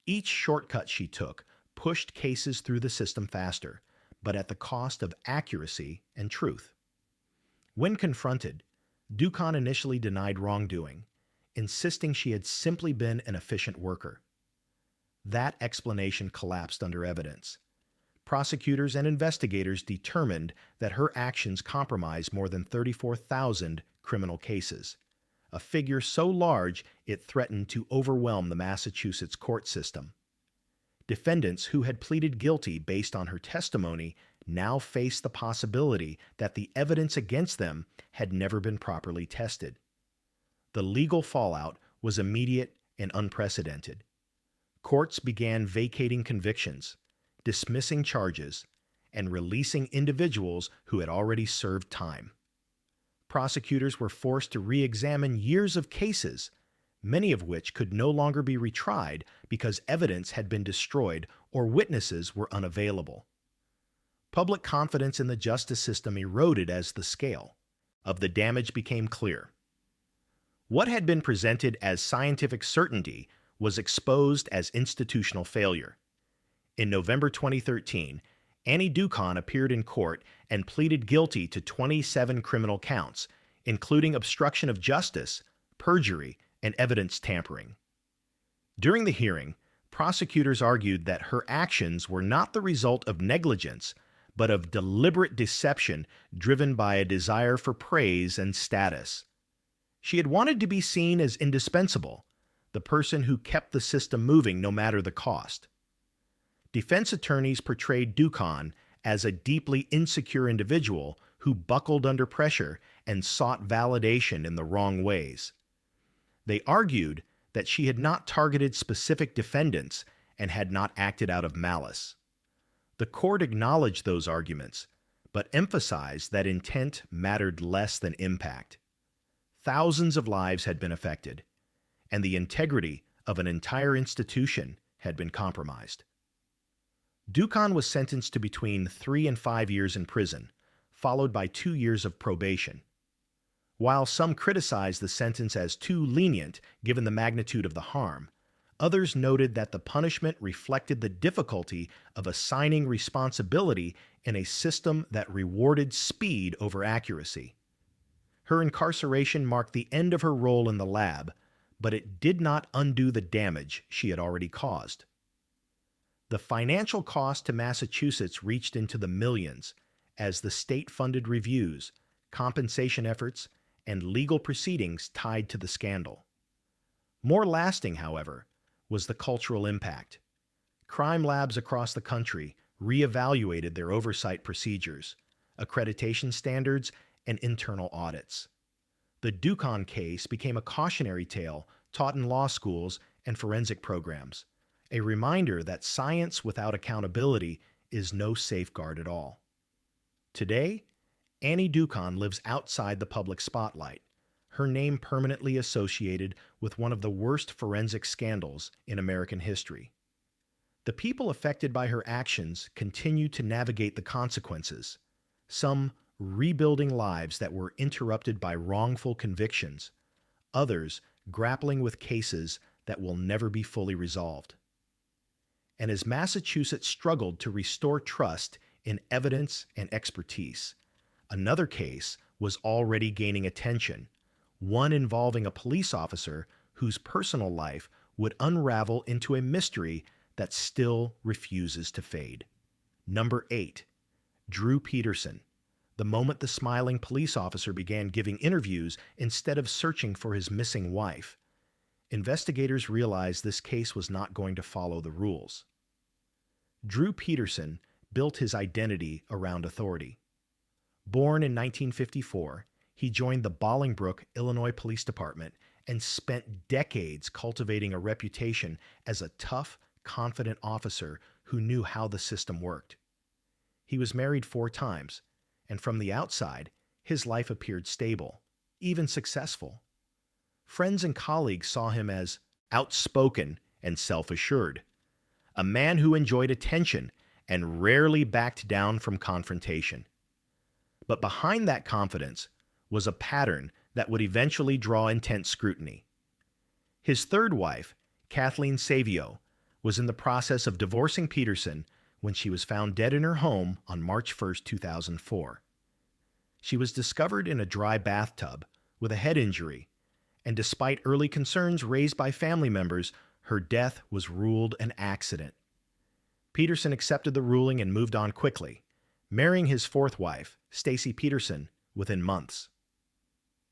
Each shortcut she took pushed cases through the system faster, but at the cost of accuracy and truth. When confronted, Ducon initially denied wrongdoing, insisting she had simply been an efficient worker. That explanation collapsed under evidence. Prosecutors and investigators determined that her actions compromised more than 34,000 criminal cases, a figure so large it threatened to overwhelm the Massachusetts court system. Defendants who had pleaded guilty based on her testimony now faced the possibility that the evidence against them had never been properly tested. The legal fallout was immediate and unprecedented. Courts began vacating convictions, dismissing charges, and releasing individuals who had already served time. Prosecutors were forced to re-examine years of cases, many of which could no longer be retried because evidence had been destroyed or witnesses were unavailable. Public confidence in the justice system eroded as the scale of the damage became clear. What had been presented as scientific certainty was exposed as institutional failure. In November 2013, Annie Ducon appeared in court and pleaded guilty to 27 criminal counts, including obstruction of justice, perjury, and evidence tampering. During the hearing, prosecutors argued that her actions were not the result of negligence, but of deliberate deception driven by a desire for praise and status. She had wanted to be seen as indispensable, the person who kept the system moving no matter the cost. Defense attorneys portrayed Ducon as a deeply insecure individual who buckled under pressure and sought validation in the wrong ways. They argued that she had not targeted specific defendants and had not acted out of malice. The court acknowledged those arguments, but emphasized that intent mattered less than impact. Thousands of lives had been affected, and the integrity of an entire institution had been compromised. Ducon was sentenced to between 3 and 5 years in prison, followed by 2 years of probation. While some criticized the sentence as too lenient given the magnitude of the harm, others noted that the punishment reflected the difficulty of assigning responsibility in a system that rewarded speed over accuracy. Her incarceration marked the end of her role in the lab, but it did not undo the damage she had already caused. The financial cost to Massachusetts reached into the millions as the state-funded reviews, compensation efforts, and legal proceedings tied to the scandal. More lasting, however, was the cultural impact. Crime labs across the country reevaluated their oversight procedures, accreditation standards, and internal audits. The Ducon case became a cautionary tale taught in law schools and forensic programs, a reminder that science without accountability is no safeguard at all. Today, Annie Ducon lives outside the public spotlight, her name permanently associated with one of the worst forensic scandals in American history. The people affected by her actions continue to navigate the consequences, some rebuilding lives that were interrupted by wrongful convictions, others grappling with cases that will never be fully resolved. And as Massachusetts struggled to restore trust in evidence and expertise, another case was already gaining attention, one involving a police officer whose personal life would unravel into a mystery that still refuses to fade. Number 8. Drew Peterson. The moment the smiling police officer began giving interviews instead of searching for his missing wife, investigators realized this case was not going to follow the rules. Drew Peterson built his identity around authority. Born in 1954, he joined the Bolingbrook, Illinois Police Department and spent decades cultivating a reputation as a tough, confident officer who knew how the system worked. He was married 4 times, and from the outside, his life appeared stable, even successful. Friends and colleagues saw him as outspoken and self-assured, a man who enjoyed attention and rarely backed down from confrontation. But behind that confidence was a pattern that would eventually draw intense scrutiny. His third wife, Kathleen Savio, was in the process of divorcing Peterson when she was found dead in her home on March 1, 2004. She was discovered in a dry bathtub with a head injury, and despite early concerns raised by family members, her death was ruled an accident. Peterson accepted the ruling and moved on quickly, marrying his fourth wife, Stacy Peterson, within months.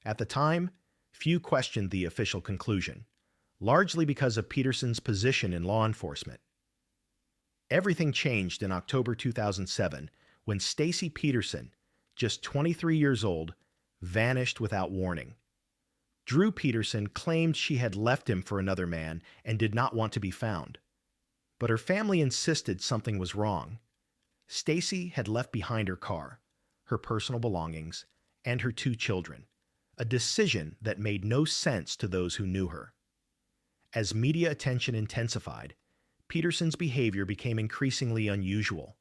At the time, few questioned the official conclusion, largely because of Peterson's position in law enforcement. Everything changed in October 2007 when Stacy Peterson, just 23 years old, vanished without warning. Drew Peterson claimed she had left him for another man and did not want to be found. But her family insisted something was wrong. Stacy had left behind her car, her personal belongings, and her 2 children, a decision that made no sense to those who knew her. As media attention intensified, Peterson's behavior became increasingly unusual.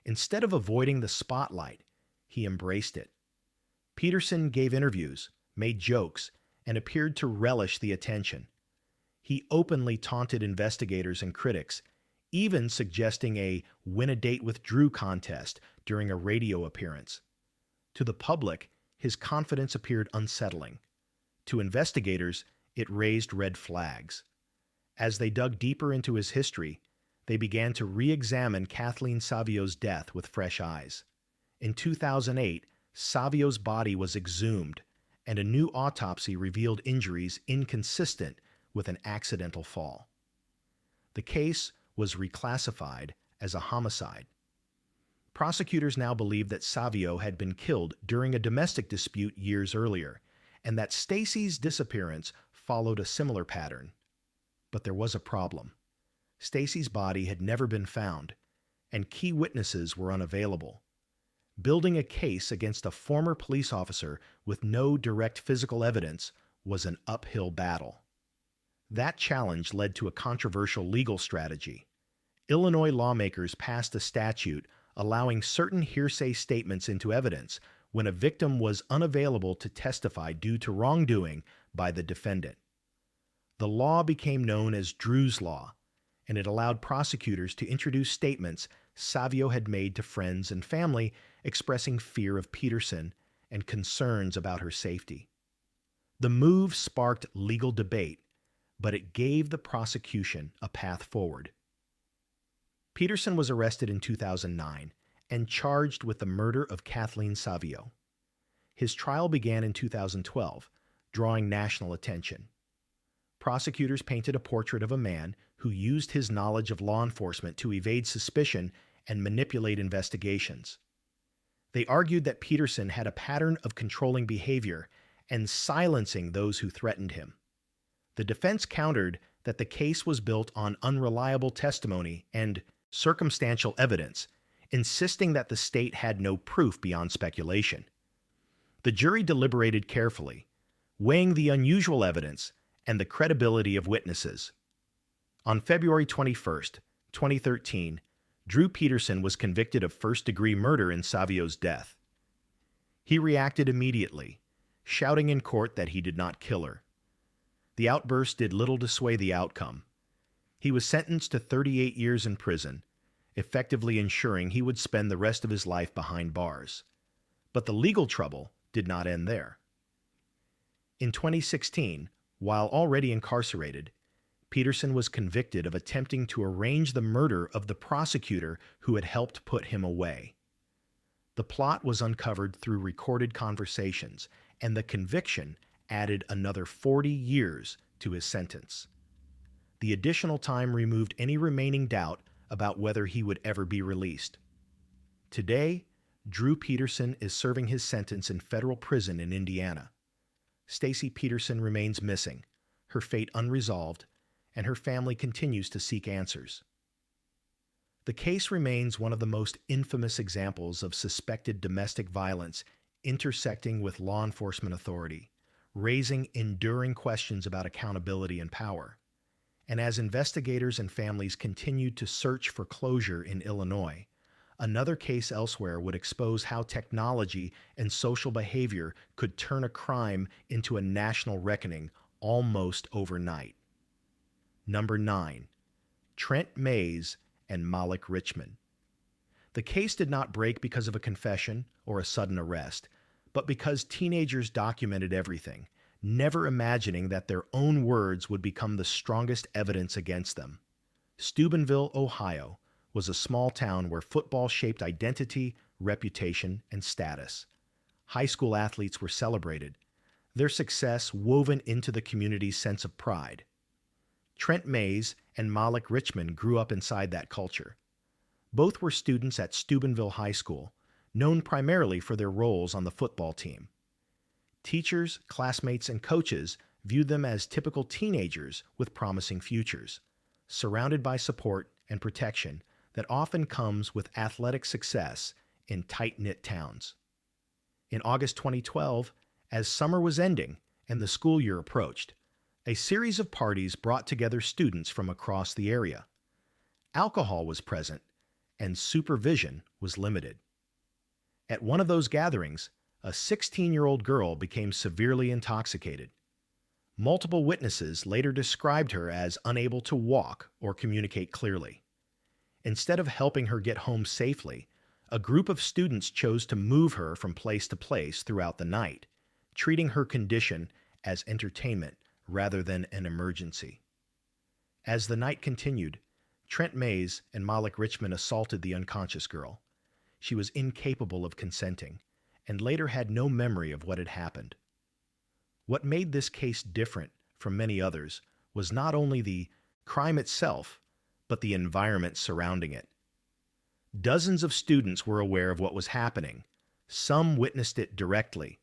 Instead of avoiding the spotlight, he embraced it. Peterson gave interviews, made jokes, and appeared to relish the attention. He openly taunted investigators and critics, even suggesting a win a date with Drew contest during a radio appearance. To the public, his confidence appeared unsettling. To investigators, it raised red flags. As they dug deeper into his history, they began to re-examine Kathleen Savio's death with fresh eyes. In 2008, Savio's body was exhumed, and a new autopsy revealed injuries inconsistent with an accidental fall. The case was reclassified as a homicide. Prosecutors now believe that Savio had been killed during a domestic dispute years earlier, and that Stacy's disappearance followed a similar pattern. But there was a problem. Stacy's body had never been found, and key witnesses were unavailable. Building a case against a former police officer with no direct physical evidence was an uphill battle. That challenge led to a controversial legal strategy. Illinois lawmakers passed a statute allowing certain hearsay statements into evidence when a victim was unavailable to testify due to wrongdoing by the defendant. The law became known as Drew's Law, and it allowed prosecutors to introduce statements Savio had made to friends and family expressing fear of Peterson and concerns about her safety. The move sparked legal debate, but it gave the prosecution a path forward. Peterson was arrested in 2009 and charged with the murder of Kathleen Savio. His trial began in 2012, drawing national attention. Prosecutors painted a portrait of a man who used his knowledge of law enforcement to evade suspicion and manipulate investigations. They argued that Peterson had a pattern of controlling behavior and silencing those who threatened him. The defense countered that the case was built on unreliable testimony and circumstantial evidence, insisting that the state had no proof beyond speculation. The jury deliberated carefully, weighing the unusual evidence and the credibility of witnesses. On February 21st, 2013, Drew Peterson was convicted of first-degree murder in Savio's death. He reacted immediately, shouting in court that he did not kill her. The outburst did little to sway the outcome. He was sentenced to 38 years in prison, effectively ensuring he would spend the rest of his life behind bars. But the legal trouble did not end there. In 2016, while already incarcerated, Peterson was convicted of attempting to arrange the murder of the prosecutor who had helped put him away. The plot was uncovered through recorded conversations, and the conviction added another 40 years to his sentence. The additional time removed any remaining doubt about whether he would ever be released. Today, Drew Peterson is serving his sentence in federal prison in Indiana. Stacy Peterson remains missing, her fate unresolved, and her family continues to seek answers. The case remains one of the most infamous examples of suspected domestic violence intersecting with law enforcement authority, raising enduring questions about accountability and power. And as investigators and families continued to search for closure in Illinois, another case elsewhere would expose how technology and social behavior could turn a crime into a national reckoning almost overnight. Number 9. Trent Mays and Malik Richmond. The case did not break because of a confession or a sudden arrest, but because teenagers documented everything, never imagining that their own words would become the strongest evidence against them. Steubenville, Ohio, was a small town where football shaped identity, reputation, and status. High school athletes were celebrated, their success woven into the community's sense of pride. Trent Mays and Malik Richmond grew up inside that culture. Both were students at Steubenville High School, known primarily for their roles on the football team. Teachers, classmates, and coaches viewed them as typical teenagers with promising futures, surrounded by support and protection that often comes with athletic success in tight-knit towns. In August 2012, as summer was ending and the school year approached, a series of parties brought together students from across the area. Alcohol was present, and supervision was limited. At one of those gatherings, a 16-year-old girl became severely intoxicated. Multiple witnesses later described her as unable to walk or communicate clearly. Instead of helping her get home safely, a group of students chose to move her from place to place throughout the night, treating her condition as entertainment rather than an emergency. As the night continued, Trent Mays and Malik Richmond assaulted the unconscious girl. She was incapable of consenting, and later had no memory of what had happened. What made this case different from many others was not only the crime itself, but the environment surrounding it. Dozens of students were aware of what was happening. Some witnessed it directly.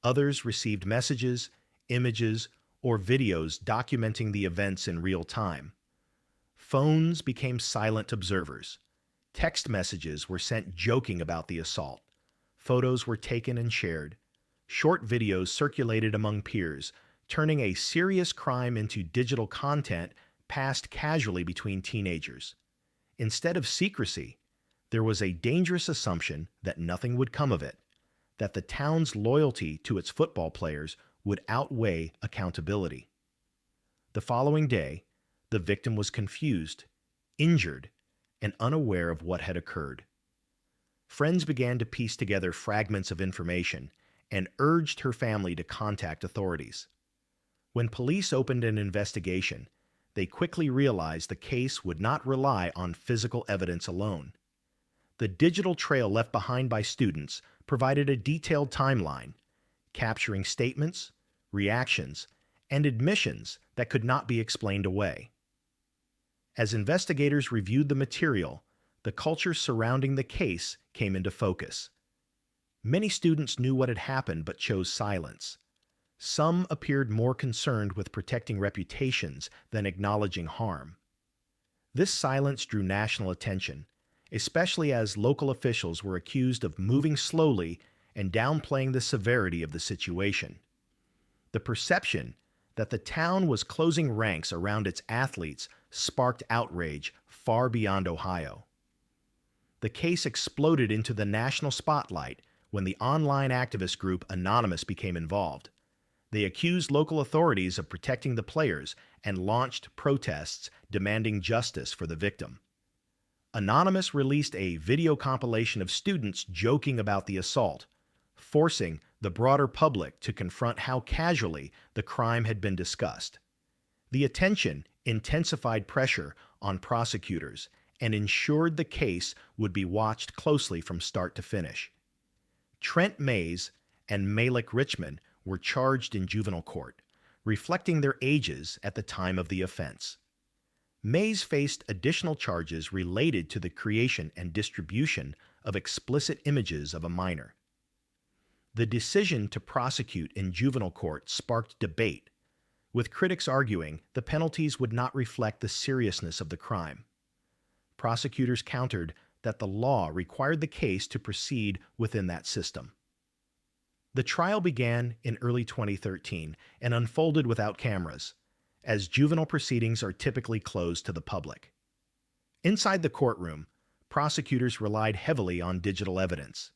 Others received messages, images, or videos documenting the events in real time. Phones became silent observers. Text messages were sent joking about the assault. Photos were taken and shared. Short videos circulated among peers, turning a serious crime into digital content passed casually between teenagers. Instead of secrecy, there was a dangerous assumption that nothing would come of it, that the town's loyalty to its football players would outweigh accountability. The following day, the victim was confused, injured, and unaware of what had occurred. Friends began to piece together fragments of information and urged her family to contact authorities. When police opened an investigation, they quickly realized the case would not rely on physical evidence alone. The digital trail left behind by students provided a detailed timeline, capturing statements, reactions, and admissions that could not be explained away. As investigators reviewed the material, the culture surrounding the case came into focus. Many students knew what had happened but chose silence. Some appeared more concerned with protecting reputations than acknowledging harm. This silence drew national attention, especially as local officials were accused of moving slowly and downplaying the severity of the situation. The perception that the town was closing ranks around its athletes sparked outrage far beyond Ohio. The case exploded into the national spotlight when the online activist group Anonymous became involved. They accused local authorities of protecting the players and launched protests demanding justice for the victim. Anonymous released a video compilation of students joking about the assault, forcing the broader public to confront how casually the crime had been discussed. The attention intensified pressure on prosecutors and ensured the case would be watched closely from start to finish. Trent Mays and Malik Richmond were charged in juvenile court, reflecting their ages at the time of the offense. Mays faced additional charges related to the creation and distribution of explicit images of a minor. The decision to prosecute in juvenile court sparked debate, with critics arguing the penalties would not reflect the seriousness of the crime. Prosecutors countered that the law required the case to proceed within that system. The trial began in early 2013 and unfolded without cameras, as juvenile proceedings are typically closed to the public. Inside the courtroom, prosecutors relied heavily on digital evidence.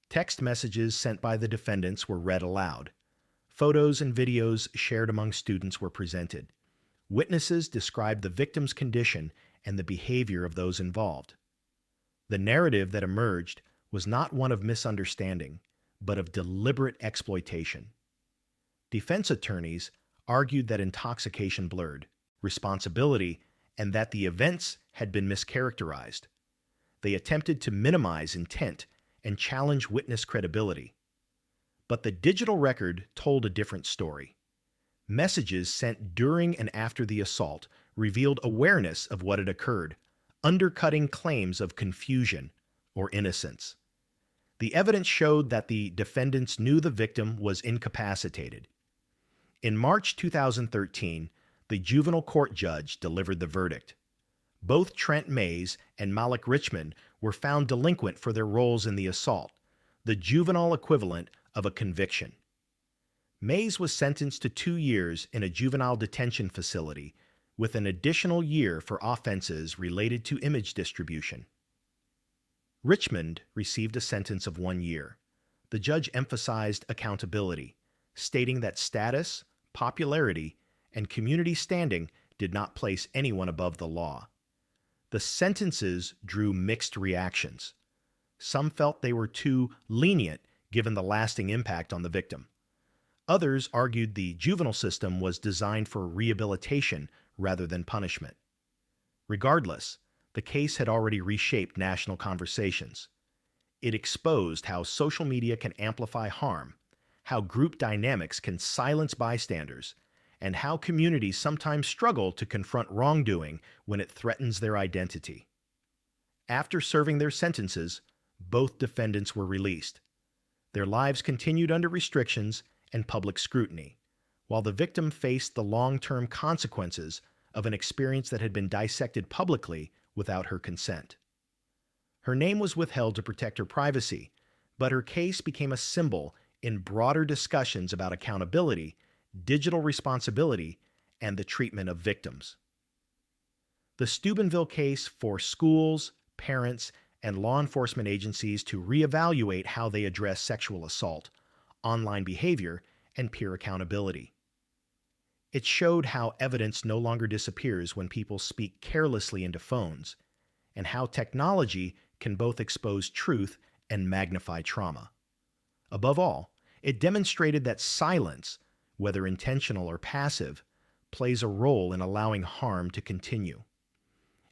Text messages sent by the defendants were read aloud. Photos and videos shared among students were presented. Witnesses described the victim's condition and the behavior of those involved. The narrative that emerged was not one of misunderstanding, but of deliberate exploitation. Defense attorneys argued that intoxication blurred responsibility and that the events had been mischaracterized. They attempted to minimize intent and challenge witness credibility. But the digital record told a different story. Messages sent during and after the assault revealed awareness of what had occurred, undercutting claims of confusion or innocence. The evidence showed that the defendants knew the victim was incapacitated. In March 2013, the juvenile court judge delivered the verdict. Both Trent Mays and Malik Richmond were found delinquent for their roles in the assault, the juvenile equivalent of a conviction. Mays was sentenced to 2 years in a juvenile detention facility, with an additional year for offenses related to image distribution. Richmond received a sentence of 1 year. The judge emphasized accountability, stating that status, popularity, and community standing did not place anyone above the law. The sentences drew mixed reactions. Some felt they were too lenient given the lasting impact on the victim. Others argued the juvenile system was designed for rehabilitation rather than punishment. Regardless, the case had already reshaped national conversations. It exposed how social media can amplify harm, how group dynamics can silence bystanders, and how communities sometimes struggle to confront wrongdoing when it threatens their identity. After serving their sentences, both defendants were released. Their lives continued under restrictions and public scrutiny, while the victim faced the long-term consequences of an experience that had been dissected publicly without her consent. Her name was withheld to protect her privacy, but her case became a symbol in broader discussions about accountability, digital responsibility, and the treatment of victims. The Steubenville case forced schools, parents, and law enforcement agencies to reevaluate how they address sexual assault, online behavior, and peer accountability. It showed how evidence no longer disappears when people speak carelessly into phones, and how technology can both expose truth and magnify trauma. Above all, it demonstrated that silence, whether intentional or passive, plays a role in allowing harm to continue.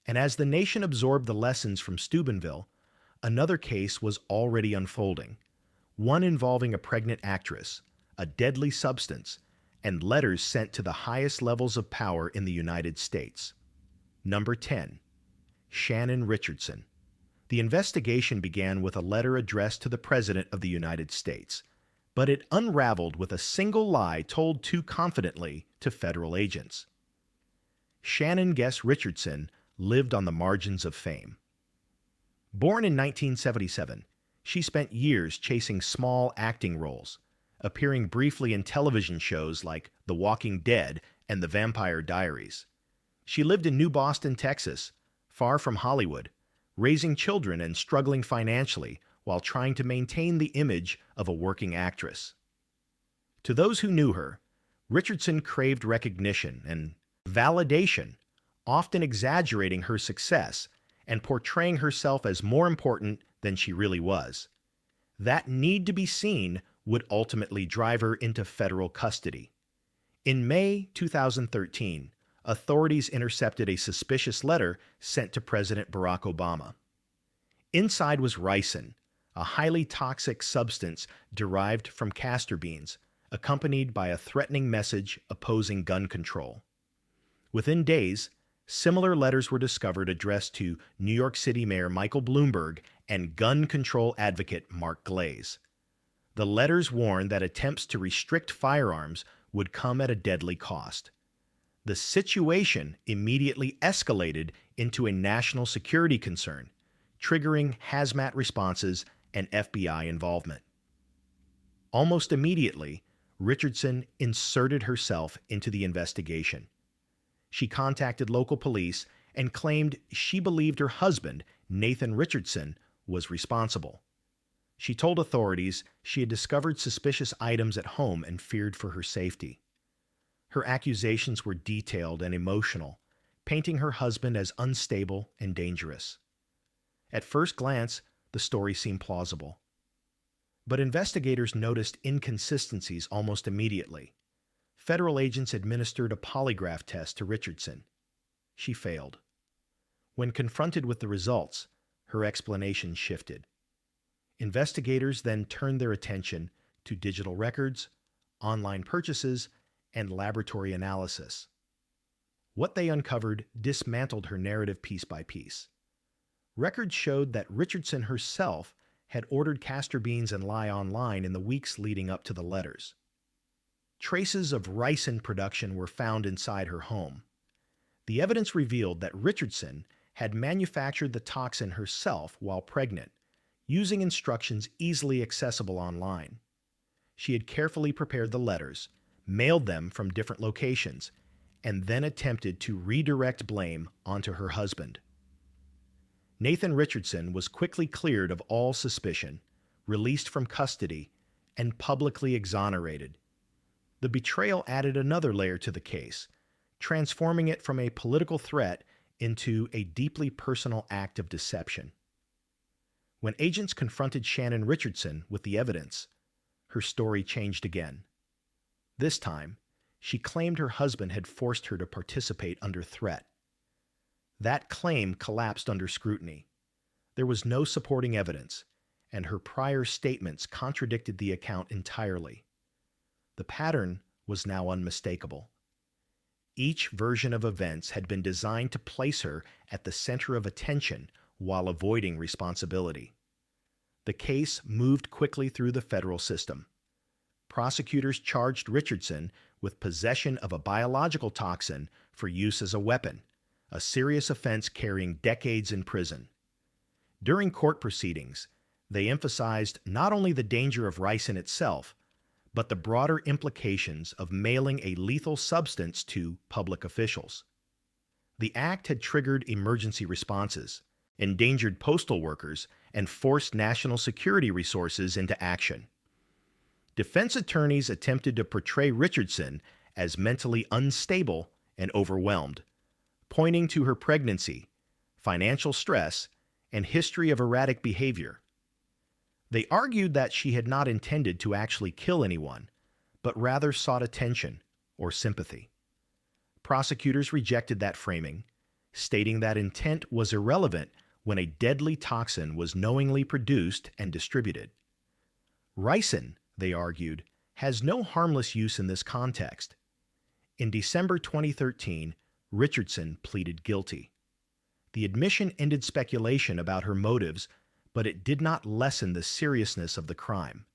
And as the nation absorbed the lessons from Steubenville, another case was already unfolding, one involving a pregnant actress, a deadly substance, and letters sent to the highest levels of power in the United States. Number 10. Shannon Richardson. The investigation began with a letter addressed to the President of the United States, but it unraveled with a single lie told too confidently to federal agents. Shannon Guess Richardson lived on the margins of fame. Born in 1977, she spent years chasing small acting roles, appearing briefly in television shows like The Walking Dead and The Vampire Diaries. She lived in New Boston, Texas, far from Hollywood, raising children and struggling financially while trying to maintain the image of a working actress. To those who knew her, Richardson craved recognition and validation, often exaggerating her success and portraying herself as more important than she really was. That need to be seen would ultimately drive her into federal custody. In May 2013, authorities intercepted a suspicious letter sent to President Barack Obama. Inside was ricin, a highly toxic substance derived from castor beans, accompanied by a threatening message opposing gun control. Within days, similar letters were discovered addressed to New York City Mayor Michael Bloomberg and gun control advocate Mark Glaze. The letters warned that attempts to restrict firearms would come at a deadly cost. The situation immediately escalated into a national security concern, triggering hazmat responses and FBI involvement. Almost immediately, Richardson inserted herself into the investigation. She contacted local police and claimed she believed her husband, Nathan Richardson, was responsible. She told authorities she had discovered suspicious items at home and feared for her safety. Her accusations were detailed and emotional, painting her husband as unstable and dangerous. At first glance, the story seemed plausible. But investigators noticed inconsistencies almost immediately. Federal agents administered a polygraph test to Richardson. She failed. When confronted with the results, her explanation shifted. Investigators then turned their attention to digital records, online purchases, and laboratory analysis. What they uncovered dismantled her narrative piece by piece. Records showed that Richardson herself had ordered castor beans and lye online in the weeks leading up to the letters. Traces of ricin production were found inside her home. The evidence revealed that Richardson had manufactured the toxin herself while pregnant, using instructions easily accessible online. She had carefully prepared the letters, mailed them from different locations, and then attempted to redirect blame onto her husband. Nathan Richardson was quickly cleared of all suspicion, released from custody, and publicly exonerated. The betrayal added another layer to the case, transforming it from a political threat into a deeply personal act of deception. When agents confronted Shannon Richardson with the evidence, her story changed again. This time, she claimed her husband had forced her to participate under threat. That claim collapsed under scrutiny. There was no supporting evidence, and her prior statements contradicted the account entirely. The pattern was now unmistakable. Each version of events had been designed to place her at the center of attention while avoiding responsibility. The case moved quickly through the federal system. Prosecutors charged Richardson with possession of a biological toxin for use as a weapon, a serious offense carrying decades in prison. During court proceedings, they emphasized not only the danger of ricin itself, but the broader implications of mailing a lethal substance to public officials. The act had triggered emergency responses, endangered postal workers, and forced national security resources into action. Defense attorneys attempted to portray Richardson as mentally unstable and overwhelmed, pointing to her pregnancy, financial stress, and history of erratic behavior. They argued that she had not intended to actually kill anyone, but rather sought attention or sympathy. Prosecutors rejected that framing, stating that intent was irrelevant when a deadly toxin was knowingly produced and distributed. Ricin, they argued, has no harmless use in this context. In December 2013, Richardson pleaded guilty. The admission ended speculation about her motives, but it did not lessen the seriousness of the crime.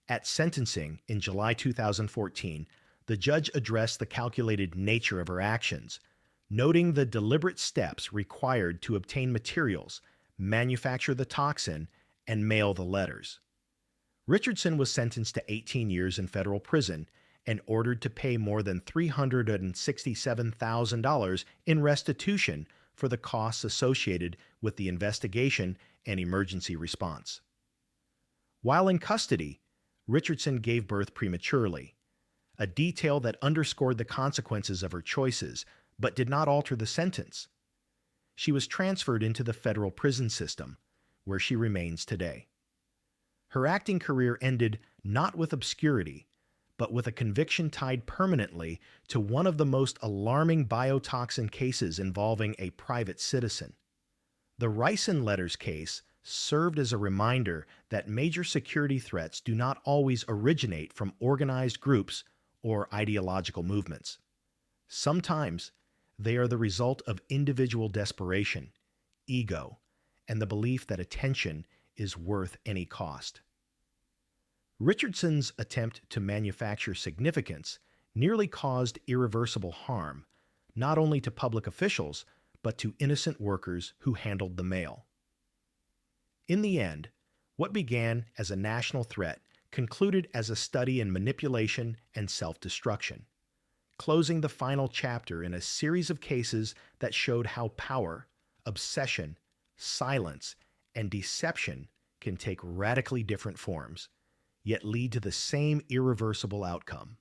At sentencing in July 2014, the judge addressed the calculated nature of her actions, noting the deliberate steps required to obtain materials, manufacture the toxin, and mail the letters. Richardson was sentenced to 18 years in federal prison and ordered to pay more than $367,000 in restitution for the costs associated with the investigation and emergency response. While in custody, Richardson gave birth prematurely, a detail that underscored the consequences of her choices but did not alter the sentence. She was transferred into the federal prison system, where she remains today. Her acting career ended not with obscurity, but with a conviction tied permanently to one of the most alarming biotoxin cases involving a private citizen. The Ricin Letters case served as a reminder that major security threats do not always originate from organized groups or ideological movements. Sometimes they are the result of individual desperation, ego, and the belief that attention is worth any cost. Richardson's attempt to manufacture significance nearly caused irreversible harm, not only to public officials, but to innocent workers who handled the mail. In the end, what began as a national threat concluded as a study in manipulation and self-destruction, closing the final chapter in a series of cases that showed how power, obsession, silence, and deception can take radically different forms, yet lead to the same irreversible outcome.